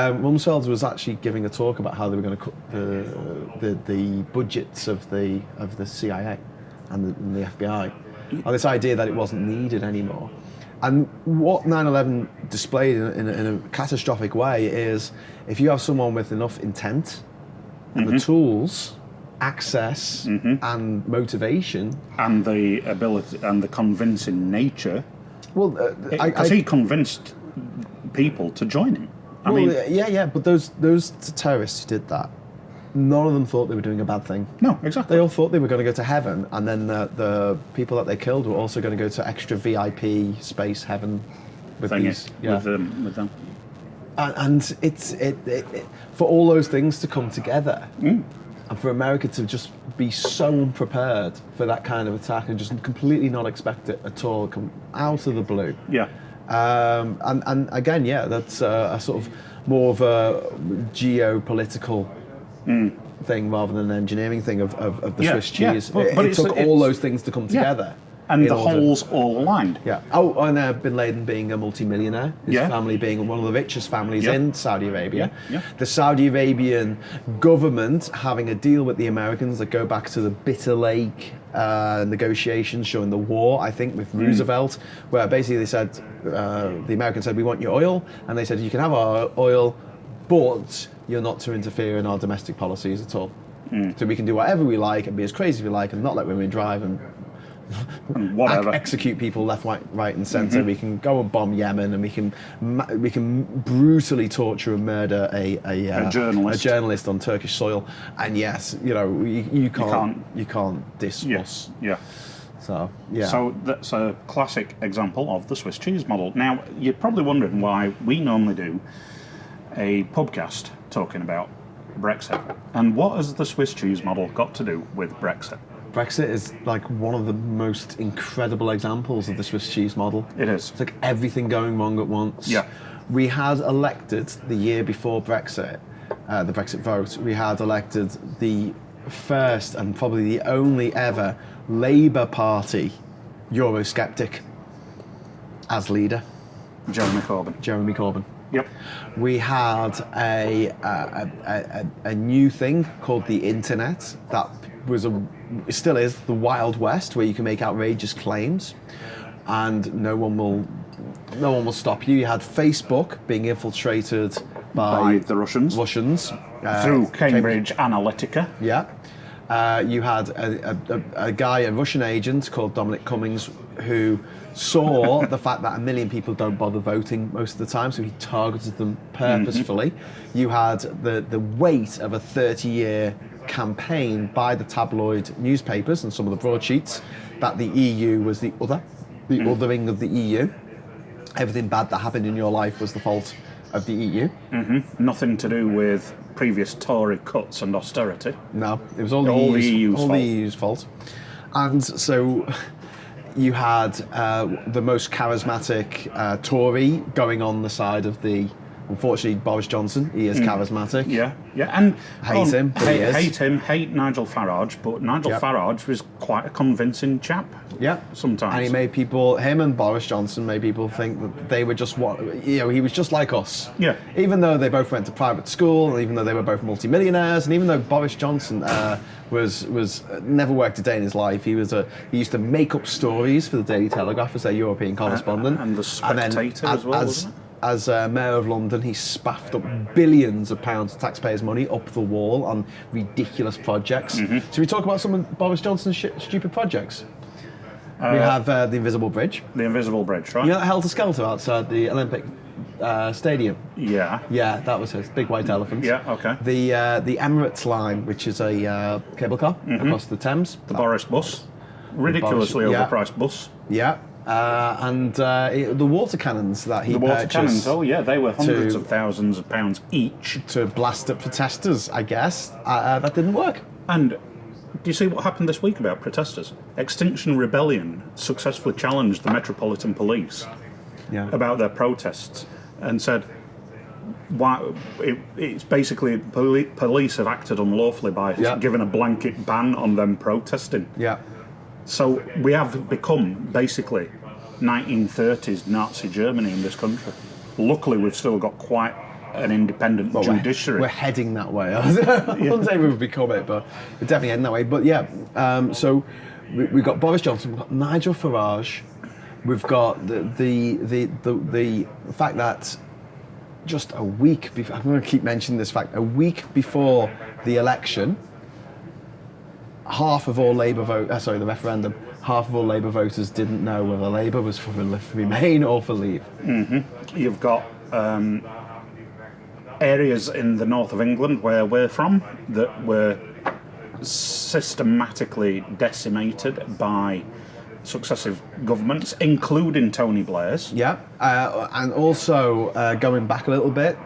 Rumsfeld was actually giving a talk about how they were going to cut the budgets of the CIA and the FBI, on this idea that it wasn't needed anymore. And what 9/11 displayed in a catastrophic way is, if you have someone with enough intent and the tools, access and motivation, and the ability and the convincing nature. Well, because he convinced people to join him. I mean, but those terrorists who did that, none of them thought they were doing a bad thing. No, exactly. They all thought they were going to go to heaven, and then the people that they killed were also going to go to extra VIP space heaven with with them. And it's for all those things to come together, and for America to just be so unprepared for that kind of attack and just completely not expect it at all, come out of the blue. Yeah. And again, that's a sort of more of a geopolitical thing rather than an engineering thing of the Swiss cheese. But it took all those things to come together. And the holes all aligned. Yeah. Oh, and Bin Laden being a multi-millionaire, his family being one of the richest families in Saudi Arabia. Yeah. The Saudi Arabian government having a deal with the Americans that go back to the Bitter Lake negotiations during the war, I think, with Roosevelt, where basically they said, the Americans said, we want your oil, and they said, you can have our oil, but you're not to interfere in our domestic policies at all. So we can do whatever we like and be as crazy as we like and not let women drive and whatever. Execute people left, right, and centre. We can go and bomb Yemen, and we can brutally torture and murder a journalist on Turkish soil. And yes, you can't diss us. Yeah. So that's a classic example of the Swiss cheese model. Now you're probably wondering why we normally do a PUBCAST talking about Brexit, and what has the Swiss cheese model got to do with Brexit? Brexit is like one of the most incredible examples of the Swiss cheese model. It is. It's like everything going wrong at once. Yeah. We had elected the year before Brexit, the Brexit vote, we had elected the first and probably the only ever Labour Party Eurosceptic as leader. Jeremy Corbyn. Yep. We had a new thing called the internet that it still is the Wild West, where you can make outrageous claims and no one will stop you. You had Facebook being infiltrated by the Russians through Cambridge Analytica. Yeah. You had a Russian agent called Dominic Cummings who saw the fact that 1 million people don't bother voting most of the time, so he targeted them purposefully. You had the weight of a 30-year campaign by the tabloid newspapers and some of the broadsheets that the EU was the othering of the EU. Everything bad that happened in your life was the fault of the EU. Nothing to do with previous Tory cuts and austerity. No, it was all the EU's fault. And so you had the most charismatic Tory going on the side of unfortunately, Boris Johnson. He is charismatic. Yeah, and hate him. Hate Nigel Farage, but Nigel Farage was quite a convincing chap. Yeah, sometimes. And he made him and Boris Johnson made people think that they were just he was just like us. Yeah. Even though they both went to private school, and even though they were both multimillionaires, and even though Boris Johnson was never worked a day in his life, he used to make up stories for the Daily Telegraph as their European correspondent, and the Spectator as well, wasn't it? As Mayor of London, he spaffed up billions of pounds of taxpayers' money up the wall on ridiculous projects. Should we talk about some of Boris Johnson's stupid projects? We have the Invisible Bridge. The Invisible Bridge, right? You know that helter-skelter outside the Olympic Stadium? Yeah. Yeah, that was his big white elephant. Yeah, okay. The Emirates line, which is a cable car across the Thames. The Boris bus. Ridiculously overpriced bus. Yeah. And the water cannons that he purchased. The water cannons, they were hundreds of thousands of pounds each. To blast up protesters, I guess. That didn't work. And do you see what happened this week about protesters? Extinction Rebellion successfully challenged the Metropolitan Police about their protests and said, why it's basically police have acted unlawfully by giving a blanket ban on them protesting. Yeah. So we have become basically 1930s Nazi Germany in this country. Luckily, we've still got quite an independent judiciary. We're heading that way. I wouldn't say we've become it, but we're definitely heading that way. But so we've got Boris Johnson, we've got Nigel Farage, we've got the fact that just a week before, I'm going to keep mentioning this fact, a week before the election, half of all Labour the referendum, half of all Labour voters didn't know whether Labour was for Remain or for Leave. Mm-hmm. You've got areas in the north of England where we're from that were systematically decimated by successive governments, including Tony Blair's. Yeah, and also going back a little bit,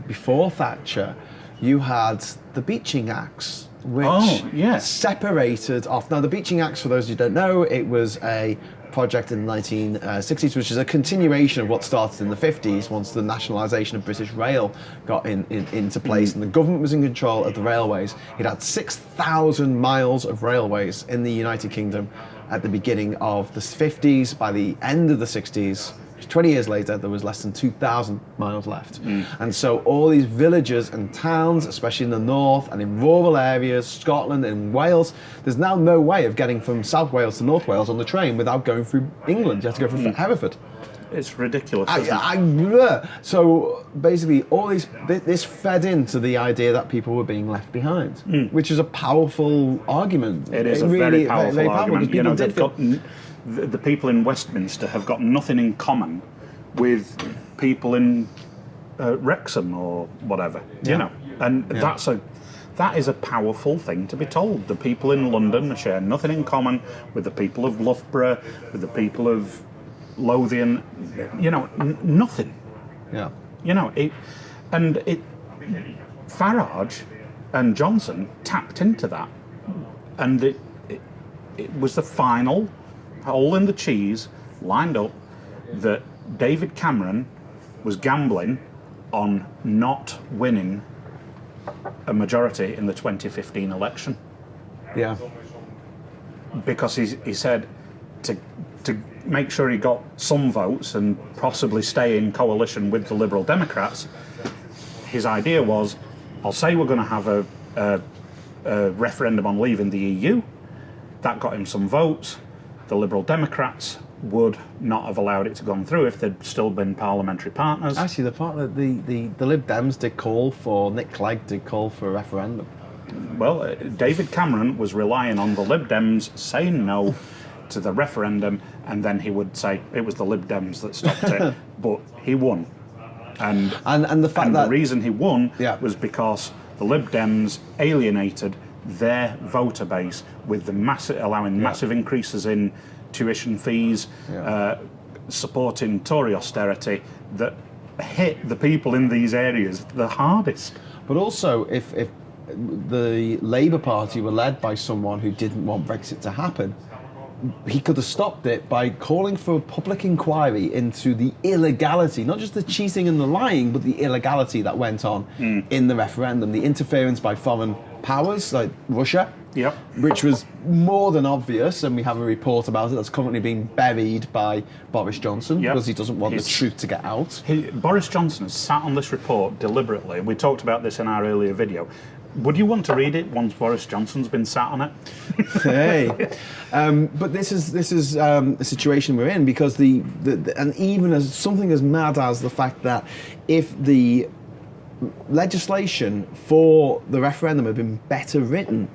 before Thatcher, you had the Beeching Acts, which separated off. Now, the Beeching Acts, for those who don't know, it was a project in the 1960s, which is a continuation of what started in the 50s once the nationalisation of British Rail got into place and the government was in control of the railways. It had 6,000 miles of railways in the United Kingdom at the beginning of the 50s. By the end of the 60s, 20 years later, there was less than 2,000 miles left. And so all these villages and towns, especially in the north and in rural areas, Scotland and Wales, there's now no way of getting from South Wales to North Wales on the train without going through England. You have to go through Hereford. It's ridiculous, So basically, all this fed into the idea that people were being left behind, which is a powerful argument. It is very powerful argument. You know, the people in Westminster have got nothing in common with people in Wrexham or whatever. You know, and that is a powerful thing to be told. The people in London share nothing in common with the people of Loughborough, with the people of Lothian, you know, nothing. Yeah. You know, Farage and Johnson tapped into that, and it was the final hole in the cheese lined up that David Cameron was gambling on not winning a majority in the 2015 election. Yeah. Because he said to make sure he got some votes and possibly stay in coalition with the Liberal Democrats, his idea was, I'll say we're going to have a referendum on leaving the EU. That got him some votes. The Liberal Democrats would not have allowed it to go through if they'd still been parliamentary partners. Actually, the part that the Lib Dems did call for, Nick Clegg did call for a referendum. Well, David Cameron was relying on the Lib Dems saying no to the referendum, and then he would say it was the Lib Dems that stopped it, but he won. And the reason he won was because the Lib Dems alienated their voter base with the allowing massive increases in tuition fees, supporting Tory austerity that hit the people in these areas the hardest. But also, if the Labour Party were led by someone who didn't want Brexit to happen, he could have stopped it by calling for a public inquiry into the illegality, not just the cheating and the lying, but the illegality that went on in the referendum, the interference by foreign powers like Russia, which was more than obvious, and we have a report about it that's currently being buried by Boris Johnson because he doesn't want the truth to get out. Boris Johnson has sat on this report deliberately. We talked about this in our earlier video. Would you want to read it once Boris Johnson's been sat on it? Hey, but this is the situation we're in, because and even as something as mad as the fact that if the legislation for the referendum had been better written,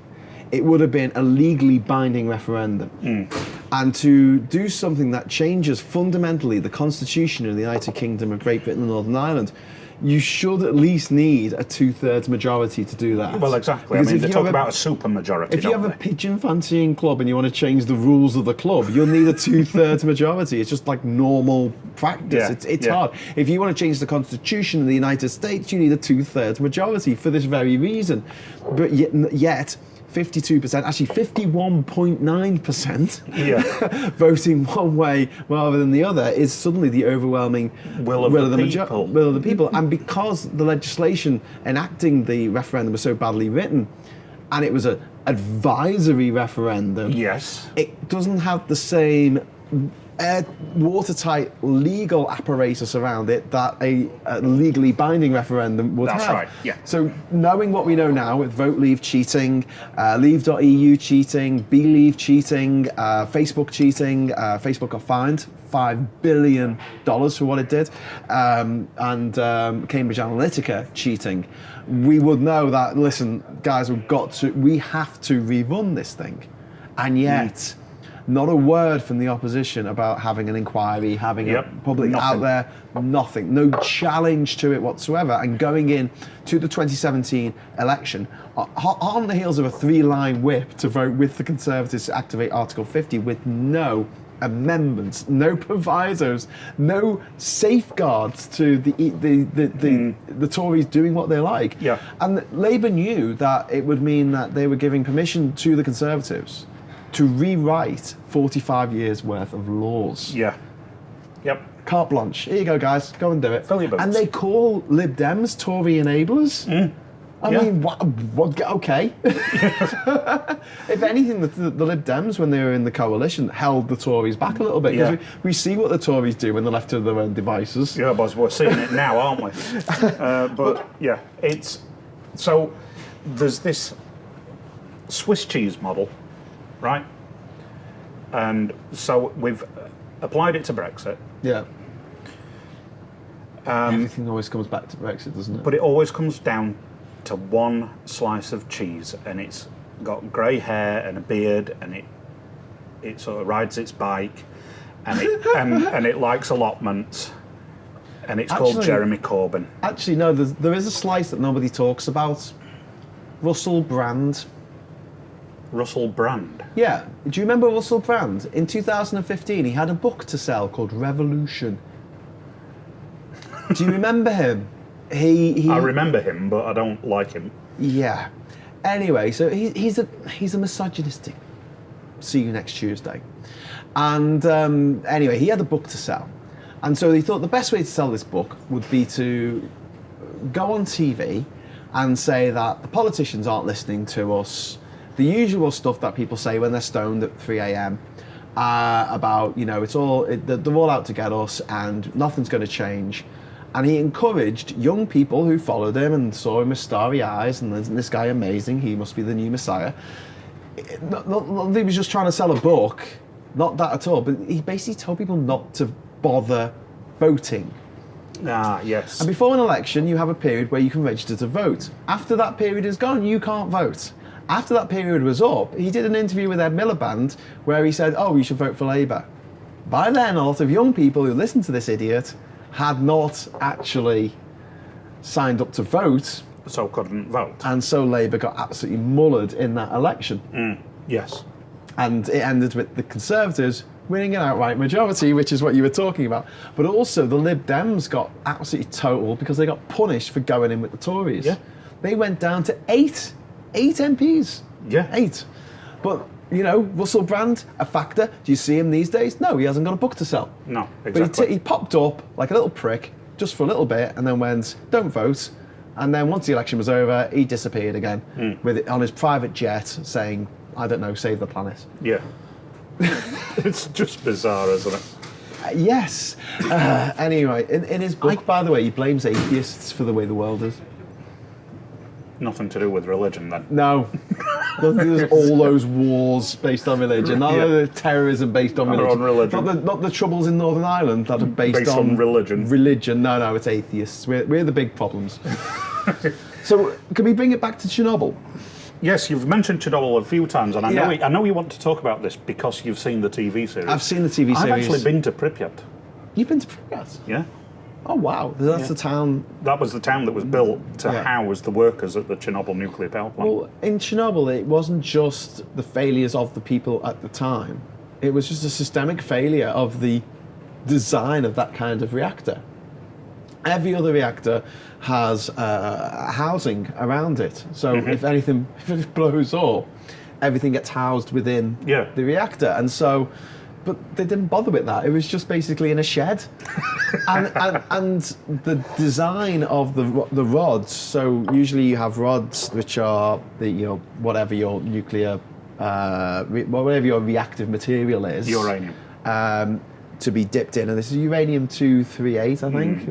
it would have been a legally binding referendum. And to do something that changes fundamentally the constitution of the United Kingdom of Great Britain and Northern Ireland, you should at least need a 2/3 majority to do that. Well, exactly. Because I mean, they talk about a super majority. If you have a pigeon fancying club and you want to change the rules of the club, you'll need a 2/3 majority. It's just like normal practice. It's hard. If you want to change the constitution of the United States, you need a 2/3 majority for this very reason. But yet 52%, actually 51.9% Yeah. voting one way rather than the other is suddenly the overwhelming Will of the people. will of the people. And because the legislation enacting the referendum was so badly written, and it was an advisory referendum, Yes. it doesn't have the same watertight legal apparatus around it that a legally binding referendum would have. That's right, yeah. So knowing what we know now with Vote Leave cheating, Leave.eu cheating, BeLeave cheating, Facebook cheating, Facebook got fined $5 billion for what it did, and Cambridge Analytica cheating, we would know that, listen, guys, we have to rerun this thing. And yet, not a word from the opposition about having an inquiry, having a public out there, nothing. No challenge to it whatsoever. And going in to the 2017 election, on the heels of a 3-line whip to vote with the Conservatives to activate Article 50 with no amendments, no provisos, no safeguards to the Tories doing what they like. Yeah. And Labour knew that it would mean that they were giving permission to the Conservatives to rewrite 45 years worth of laws. Yeah. Yep. Carte blanche. Here you go, guys. Go and do it. Fill your boots. And they call Lib Dems Tory enablers. I mean, what? Okay. If anything, the Lib Dems, when they were in the coalition, held the Tories back a little bit. Because we see what the Tories do when they're left to their own devices. Yeah, but we're seeing it now, aren't we? But yeah, it's so there's this Swiss cheese model, right? And so we've applied it to Brexit. Yeah. Everything always comes back to Brexit, doesn't it? But it always comes down to one slice of cheese, and it's got grey hair and a beard, and it sort of rides its bike, and it and it likes allotments, and it's called Jeremy Corbyn. Actually, no. There is a slice that nobody talks about. Russell Brand. Russell Brand. Yeah. Do you remember Russell Brand? In 2015, he had a book to sell called Revolution. Do you remember him? He. I remember him, but I don't like him. Yeah. Anyway, so he's a misogynistic. See you next Tuesday. And anyway, he had a book to sell, and so he thought the best way to sell this book would be to go on TV and say that the politicians aren't listening to us. The usual stuff that people say when they're stoned at 3 a.m. About, they're all out to get us and nothing's going to change. And he encouraged young people who followed him and saw him with starry eyes, and isn't this guy amazing? He must be the new Messiah. Not he was just trying to sell a book, not that at all, but he basically told people not to bother voting. Ah, yes. And before an election, you have a period where you can register to vote. After that period is gone, you can't vote. After that period was up, he did an interview with Ed Miliband where he said, you should vote for Labour. By then, a lot of young people who listened to this idiot had not actually signed up to vote. So couldn't vote. And so Labour got absolutely mullered in that election. Yes. And it ended with the Conservatives winning an outright majority, which is what you were talking about. But also the Lib Dems got absolutely totaled because they got punished for going in with the Tories. Yeah. They went down to 8 MPs. Yeah. 8. But, Russell Brand, a factor. Do you see him these days? No, he hasn't got a book to sell. No, exactly. But he popped up like a little prick just for a little bit and then went, don't vote. And then once the election was over, he disappeared again with it on his private jet saying, I don't know, save the planet. Yeah. It's just bizarre, isn't it? Yes. Anyway, in his book, by the way, he blames atheists for the way the world is. Nothing to do with religion, then. No. There's all those wars based on religion. None of the terrorism based on religion. Not the troubles in Northern Ireland that are based on religion. Religion. No, it's atheists. We're the big problems. So, can we bring it back to Chernobyl? Yes, you've mentioned Chernobyl a few times, and I know you want to talk about this because you've seen the TV series. I've seen the TV series. I've actually been to Pripyat. You've been to Pripyat? Yeah. Oh, wow. That's the town... That was the town that was built to house the workers at the Chernobyl nuclear power plant. Well, in Chernobyl, it wasn't just the failures of the people at the time. It was just a systemic failure of the design of that kind of reactor. Every other reactor has housing around it. So if it blows up, everything gets housed within the reactor. And so, but they didn't bother with that. It was just basically in a shed. and the design of the rods, so usually you have rods which are whatever your nuclear, whatever your reactive material is. Uranium. To be dipped in, and this is uranium-238, I think.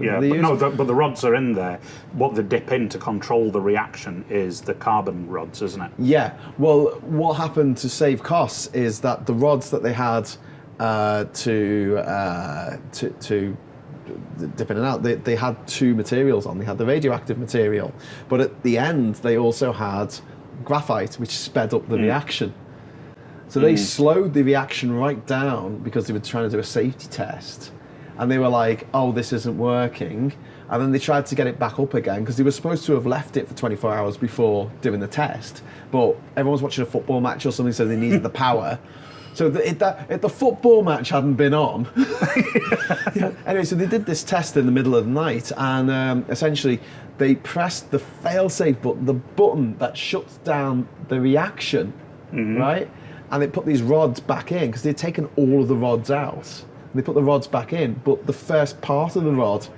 But the rods are in there. What they dip in to control the reaction is the carbon rods, isn't it? Yeah. Well, what happened to save costs is that the rods that they had to dip in and out, they had two materials on. They had the radioactive material, but at the end they also had graphite, which sped up the reaction. So they slowed the reaction right down because they were trying to do a safety test. And they were like, oh, this isn't working. And then they tried to get it back up again because they were supposed to have left it for 24 hours before doing the test. But everyone was watching a football match or something, so they needed the power. So if the football match hadn't been on... Anyway, so they did this test in the middle of the night, and essentially they pressed the fail-safe button, the button that shuts down the reaction, right? And they put these rods back in because they'd taken all of the rods out. They put the rods back in, but the first part of the rod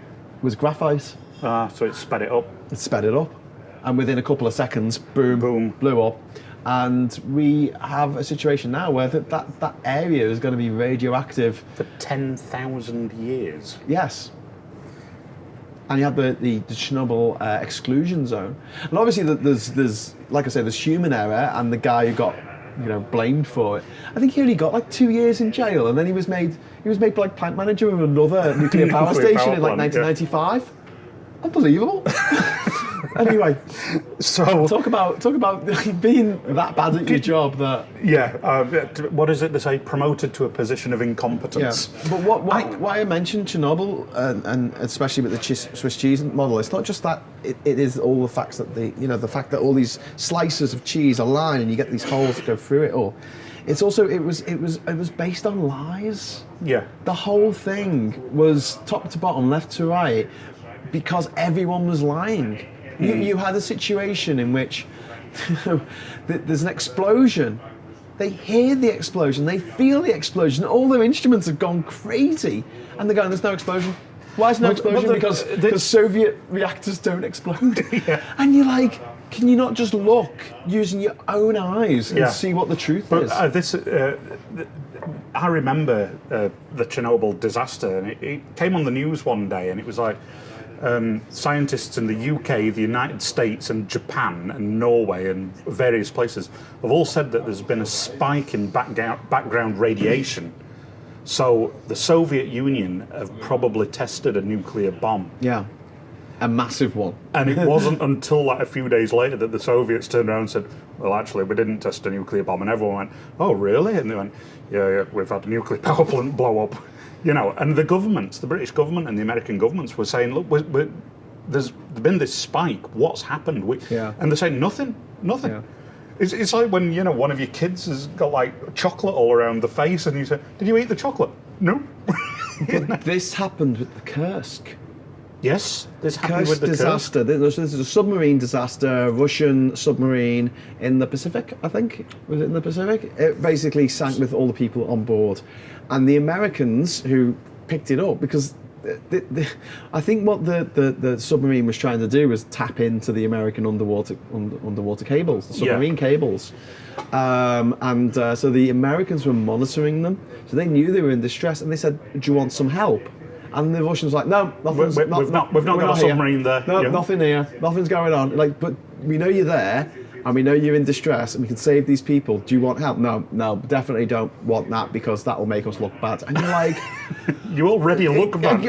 was graphite. So it sped it up. It sped it up. And within a couple of seconds, boom, blew up. And we have a situation now where that area is going to be radioactive. For 10,000 years. Yes. And you have the Chernobyl exclusion zone. And obviously there's like I say, there's human error, and the guy who got blamed for it. I think he only got like 2 years in jail, and then he was made like plant manager of another nuclear power station in like 1995. Unbelievable. Anyway, so talk about being that bad at your job that what is it they say? Promoted to a position of incompetence. Yeah. But why I mentioned Chernobyl and especially with the Swiss cheese model, it's not just that. It is all the facts that the fact that all these slices of cheese align and you get these holes that go through it all. It's also it was based on lies. Yeah. The whole thing was top to bottom, left to right, because everyone was lying. You had a situation in which there's an explosion. They hear the explosion, they feel the explosion, all their instruments have gone crazy, and they're going, there's no explosion. Why is there no explosion? Because Soviet reactors don't explode. Yeah. And you're like, can you not just look using your own eyes and see what the truth is? I remember the Chernobyl disaster, and it came on the news one day, and it was like, scientists in the UK, the United States and Japan and Norway and various places have all said that there's been a spike in background radiation. So the Soviet Union have probably tested a nuclear bomb. Yeah, a massive one. And it wasn't until like a few days later that the Soviets turned around and said, well, actually, we didn't test a nuclear bomb. And everyone went, oh, really? And they went, yeah, we've had a nuclear power plant blow up. And the governments, the British government and the American governments were saying, look, there's been this spike. What's happened? And they're saying, nothing. Yeah. It's like when, one of your kids has got like chocolate all around the face and you say, did you eat the chocolate? No. But this happened with the Kursk. Yes, this happened with the disaster. This is a submarine disaster, Russian submarine in the Pacific, I think. Was it in the Pacific? It basically sank with all the people on board. And the Americans who picked it up, because I think what the submarine was trying to do was tap into the American underwater cables, the submarine cables. So the Americans were monitoring them. So they knew they were in distress, and they said, do you want some help? And the Russians were like, no, we've not got a submarine there. No, nothing here. Nothing's going on. Like, but we know you're there, and we know you're in distress, and we can save these people. Do you want help? No, definitely don't want that, because that will make us look bad. And you're like, you already look bad.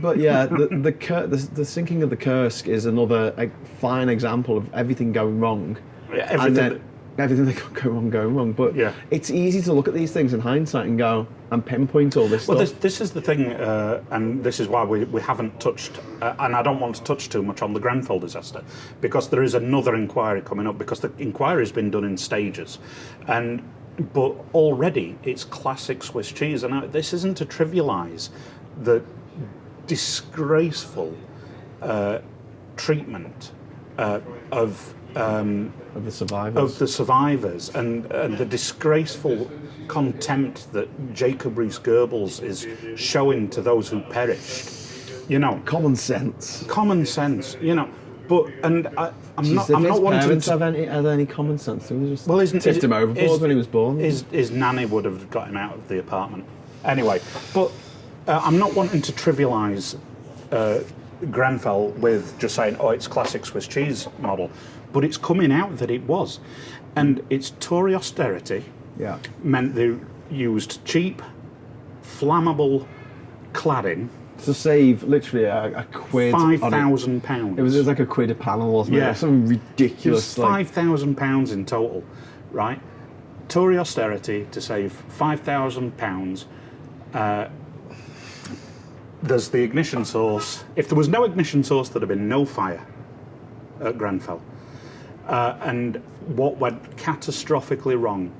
But yeah, the sinking of the Kursk is another fine example of everything going wrong. Everything that could go wrong going wrong. But it's easy to look at these things in hindsight and go and pinpoint all this stuff. Well, this is the thing, and this is why we haven't touched, and I don't want to touch too much on the Grenfell disaster, because there is another inquiry coming up, because the inquiry's been done in stages. But already it's classic Swiss cheese, and this isn't to trivialise that disgraceful treatment of the survivors. of the survivors, and the disgraceful contempt that Jacob Rees-Goebbels is showing to those who perished. You know, Common sense. common sense. You know, but I'm not. I'm not his wanting parents to. have any common sense? They just Well, tipped him overboard when he was born. His nanny would have got him out of the apartment. Anyway, but I'm not wanting to trivialise Grenfell with just saying, oh, it's classic Swiss cheese model, but it's coming out that it was. And its Tory austerity Yeah. meant they used cheap, flammable cladding, To save literally a quid. on it. £5,000. It was like a quid a panel, wasn't it? Yeah. It was something It ridiculous. was £5,000 in total, right? Tory austerity to save £5,000. There's the ignition source. If there was no ignition source, there'd have been no fire at Grenfell. And what went catastrophically wrong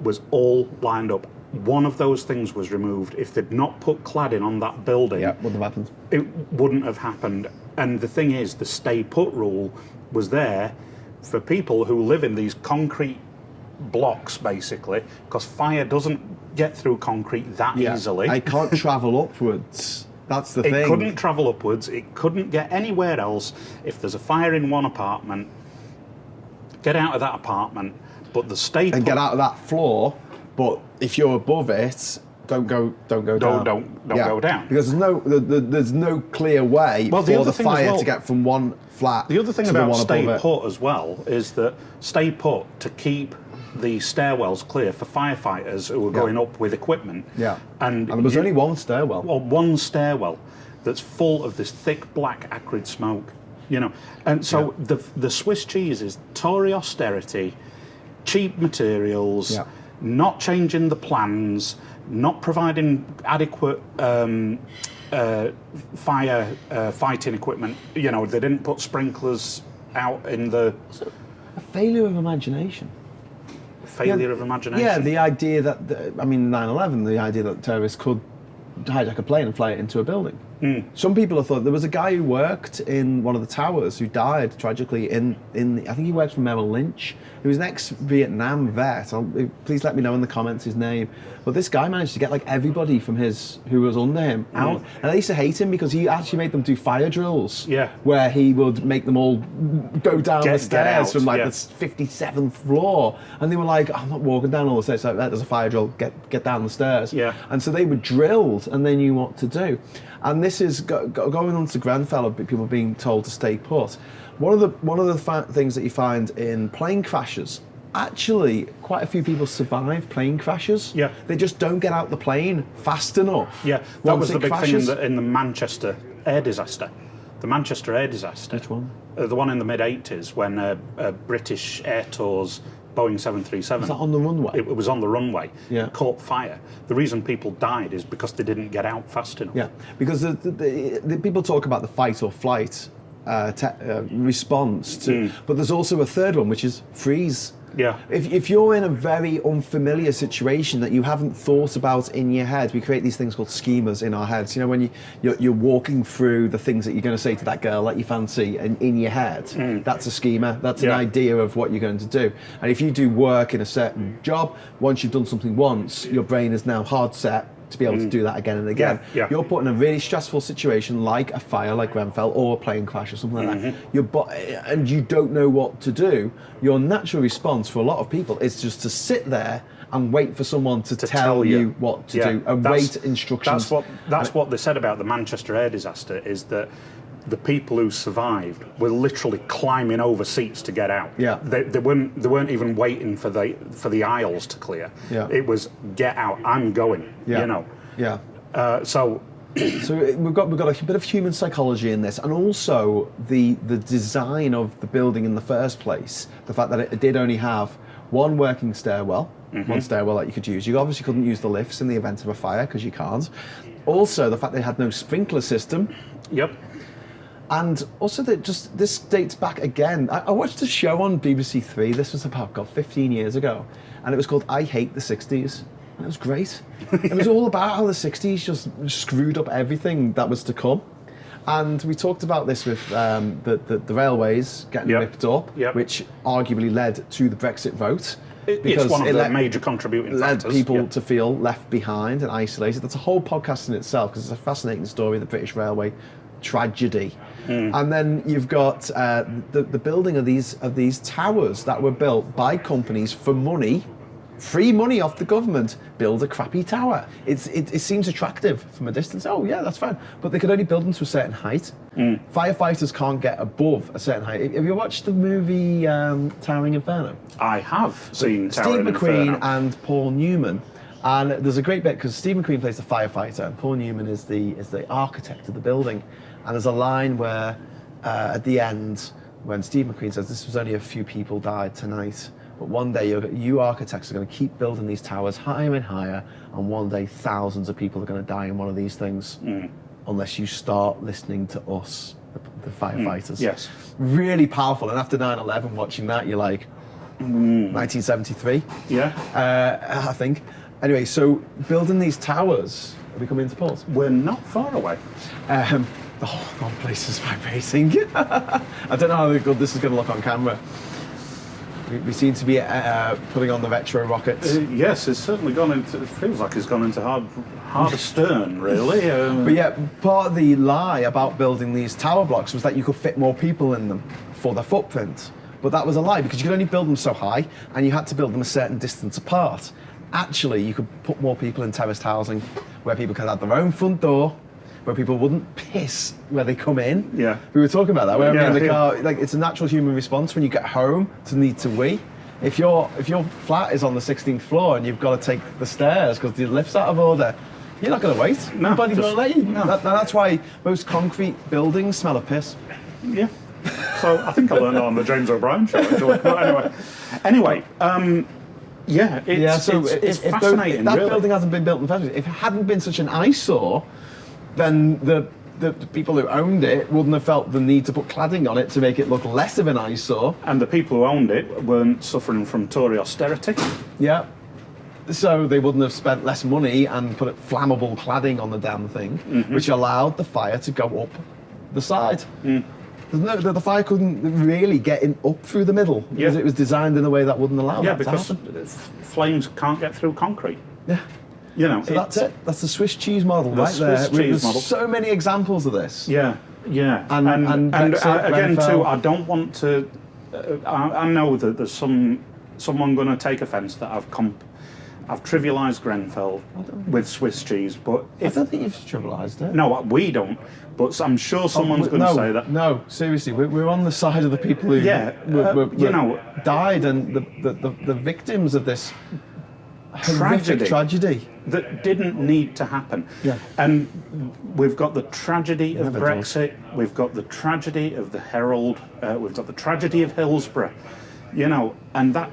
was all lined up. One of those things was removed. If they'd not put cladding on that building, Yeah, wouldn't have happened. it wouldn't have happened. And the thing is, the stay put rule was there for people who live in these concrete blocks, basically, because fire doesn't get through concrete that easily. I can't travel upwards. That's the It thing. couldn't travel upwards. It couldn't get anywhere else. If there's a fire in one apartment, get out of that apartment. But the stay And put, get out of that floor, but if you're above it, don't go down. Don't go down. Because there's no clear way Well, the for other the thing as fire well- to get from one flat The other thing to the about one stay above it. put as well is that stay put to keep the stairwells clear for firefighters who are going up with equipment. Yeah. And there was only one stairwell. Well, one stairwell that's full of this thick black acrid smoke, you know. And so the Swiss cheese is Tory austerity, cheap materials, Yeah. not changing the plans, not providing adequate fire fighting equipment. You know, they didn't put sprinklers out in the A failure of imagination. failure of imagination. Yeah, the idea that, 9/11, the idea that terrorists could hijack a plane and fly it into a building. Some people have thought there was a guy who worked in one of the towers who died tragically in I think he worked for Merrill Lynch. He was an ex-Vietnam vet. Please let me know in the comments his name. But this guy managed to get like everybody from who was under him out. And they used to hate him because he actually made them do fire drills. Yeah. Where he would make them all go down the Get stairs out, from like yeah. the 57th floor. And they were like, I'm not walking down all the stairs. Like, there's a fire drill, get down the stairs. Yeah. And so they were drilled and they knew what to do. And this is going on to Grenfell, of people being told to stay put. One of the things that you find in plane crashes, actually, quite a few people survive plane crashes. Yeah. They just don't get out the plane fast enough. Yeah, that once was the it big crashes. thing in the Manchester air disaster. The Manchester air disaster. Which one? The one in the mid-'80s when British Air Tours Boeing 737. Was that on the runway? It was on the runway. Yeah. Caught fire. The reason people died is because they didn't get out fast enough. Yeah, because the people talk about the fight or flight response to, but there's also a third one, which is freeze. Yeah. If you're in a very unfamiliar situation that you haven't thought about in your head, we create these things called schemas in our heads. You know, when you're walking through the things that you're going to say to that girl that you fancy, and in your head, that's a schema. That's an idea of what you're going to do. And if you do work in a certain job, once you've done something once, your brain is now hard set to be able to do that again and again. Yeah. You're put in a really stressful situation like a fire, like Grenfell, or a plane crash or something like that. And you don't know what to do. Your natural response for a lot of people is just to sit there and wait for someone to tell you what to do and wait instructions. That's what they said about the Manchester air disaster, is that the people who survived were literally climbing over seats to get out. Yeah. They weren't even waiting for the aisles to clear. Yeah. It was get out, I'm going. Yeah. You know. Yeah. So we've got a bit of human psychology in this, and also the design of the building in the first place. The fact that it did only have one working stairwell, one stairwell that you could use. You obviously couldn't use the lifts in the event of a fire because you can't. Also, the fact they had no sprinkler system. Yep. And also that this dates back again. I watched a show on BBC Three. This was about 15 years ago, and it was called I Hate the 60s. And it was great. It was all about how the 60s just screwed up everything that was to come. And we talked about this with the railways getting ripped up, which arguably led to the Brexit vote. It's one of the major contributing factors. Led people to feel left behind and isolated. That's a whole podcast in itself, because it's a fascinating story of the British Railway tragedy. And then you've got the building of these towers that were built by companies for money, free money off the government. Build a crappy tower. It seems attractive from a distance. Oh yeah, that's fine. But they could only build them to a certain height. Firefighters can't get above a certain height. Have you watched the movie Towering Inferno? I have seen Towering Steve Inferno. McQueen and Paul Newman. And there's a great bit because Steve McQueen plays the firefighter and Paul Newman is the architect of the building. And there's a line where at the end when Steve McQueen says, "This was only a few people died tonight, but one day you architects are going to keep building these towers higher and higher, and one day thousands of people are going to die in one of these things unless you start listening to us, the firefighters." Yes. Really powerful. And after 9/11, watching that, you're like, 1973. Yeah. I think. Anyway, so building these towers, are we coming into port? We're not far away. The whole place is vibrating. I don't know how good this is going to look on camera. We seem to be putting on the retro rockets. Yes, it's certainly gone into. It feels like it's gone into hard astern, really. But yeah, part of the lie about building these tower blocks was that you could fit more people in them for their footprint. But that was a lie, because you could only build them so high, and you had to build them a certain distance apart. Actually, you could put more people in terraced housing, where people could have their own front door, where people wouldn't piss where they come in. Yeah. We were talking about that. Where in the car, like, it's a natural human response when you get home to need to wee. If your flat is on the 16th floor and you've got to take the stairs because the lift's out of order, you're not going to wait. No, Nobody's going to let you. No. That's why most concrete buildings smell of piss. Yeah. So I think I learned that on the James O'Brien show, actually. But anyway. Yeah, it's fascinating. If that really. building hasn't been built in the first place, if it hadn't been such an eyesore, then the people who owned it wouldn't have felt the need to put cladding on it to make it look less of an eyesore. And the people who owned it weren't suffering from Tory austerity. Yeah. So they wouldn't have spent less money and put flammable cladding on the damn thing, which allowed the fire to go up the side. The fire couldn't really get up through the middle because it was designed in a way that wouldn't allow that to happen. Because flames can't get through concrete. Yeah. You know, so that's it. That's the Swiss cheese model right there. There's so many examples of this. Yeah, yeah. And Brexit, again, Grenfell. too, I don't want to. I know that there's someone going to take offence that I've trivialised Grenfell with Swiss cheese, but I don't think you've trivialised it. No, we don't. But I'm sure someone's going to say that. No, seriously, we're on the side of the people who died and the victims of this horrific tragedy that didn't need to happen. Yeah. And we've got the tragedy of Brexit. We've got the tragedy of the Herald. We've got the tragedy of Hillsborough. You know, and that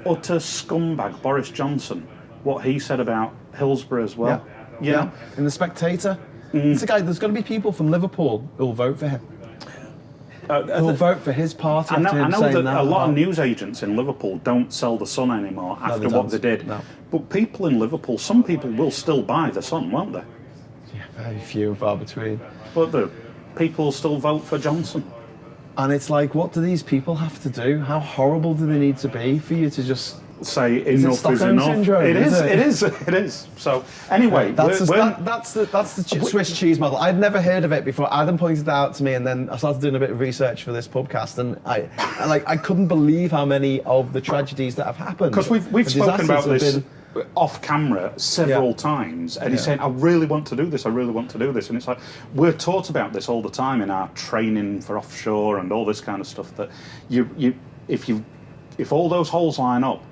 utter scumbag Boris Johnson, what he said about Hillsborough as well. Yeah. In The Spectator. It's a guy. There's going to be people from Liverpool who'll vote for him. Who'll vote for his party. I know that a lot about of news agents in Liverpool don't sell the Sun anymore after what they did. No. But people in Liverpool, some people will still buy the Sun, won't they? Yeah, very few and far between. But the people will still vote for Johnson. And it's like, what do these people have to do? How horrible do they need to be for you to just say enough is enough? Syndrome, it is. So anyway, that's the Swiss cheese model. I'd never heard of it before. Adam pointed it out to me, and then I started doing a bit of research for this podcast, and I couldn't believe how many of the tragedies that have happened. Because we've spoken about this off camera several times, and he's saying, I really want to do this, and it's like, we're taught about this all the time in our training for offshore and all this kind of stuff, that if all those holes line up,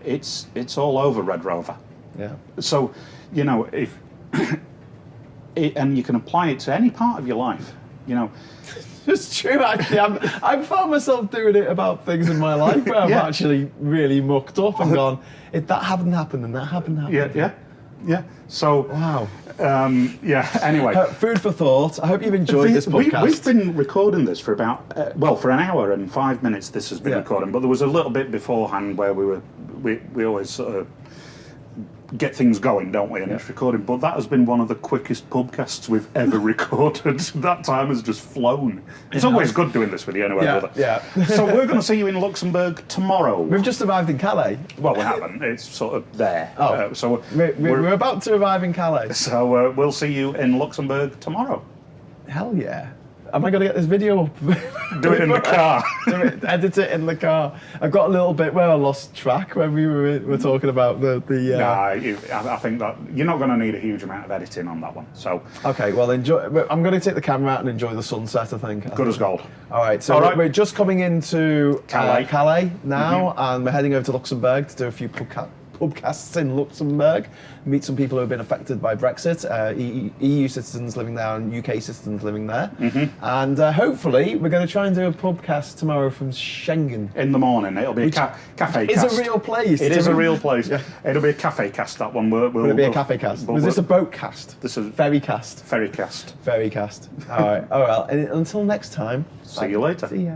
it's all over, Red Rover. Yeah. So, you know, if and you can apply it to any part of your life, you know. It's true, actually. I've found myself doing it about things in my life where I've actually really mucked up and gone, if that hadn't happened and that happened. Yeah. So, wow. Anyway. Food for thought. I hope you've enjoyed this podcast. We've been recording this for about, for an hour and 5 minutes this has been recording, but there was a little bit beforehand where we always sort of get things going, don't we? And it's recording. But that has been one of the quickest pubcasts we've ever recorded. That time has just flown. It's always good doing this with you anyway, brother. Yeah. So we're going to see you in Luxembourg tomorrow. We've just arrived in Calais. Well, we haven't. It's sort of there. Oh. So We're about to arrive in Calais. So we'll see you in Luxembourg tomorrow. Hell yeah. Am I going to get this video up? Do it in the car. Edit it in the car. I've got a little bit where I lost track when we were talking about the Nah, I think that you're not going to need a huge amount of editing on that one. So okay, well, enjoy. I'm going to take the camera out and enjoy the sunset, I think. Good as gold. All right, so we're just coming into Calais now, and we're heading over to Luxembourg to do a few pubcasts in Luxembourg, meet some people who have been affected by Brexit, EU citizens living there and UK citizens living there. And hopefully we're going to try and do a pubcast tomorrow from Schengen. In the morning, it'll be a cafe cast. It's a real place. It is a real place. Yeah. It'll be a cafe cast, that one. Will it be a cafe cast? Was this a boat cast? This is Ferry cast. Ferry cast. Ferry cast. All right. Oh well. And until next time. See you later. See ya.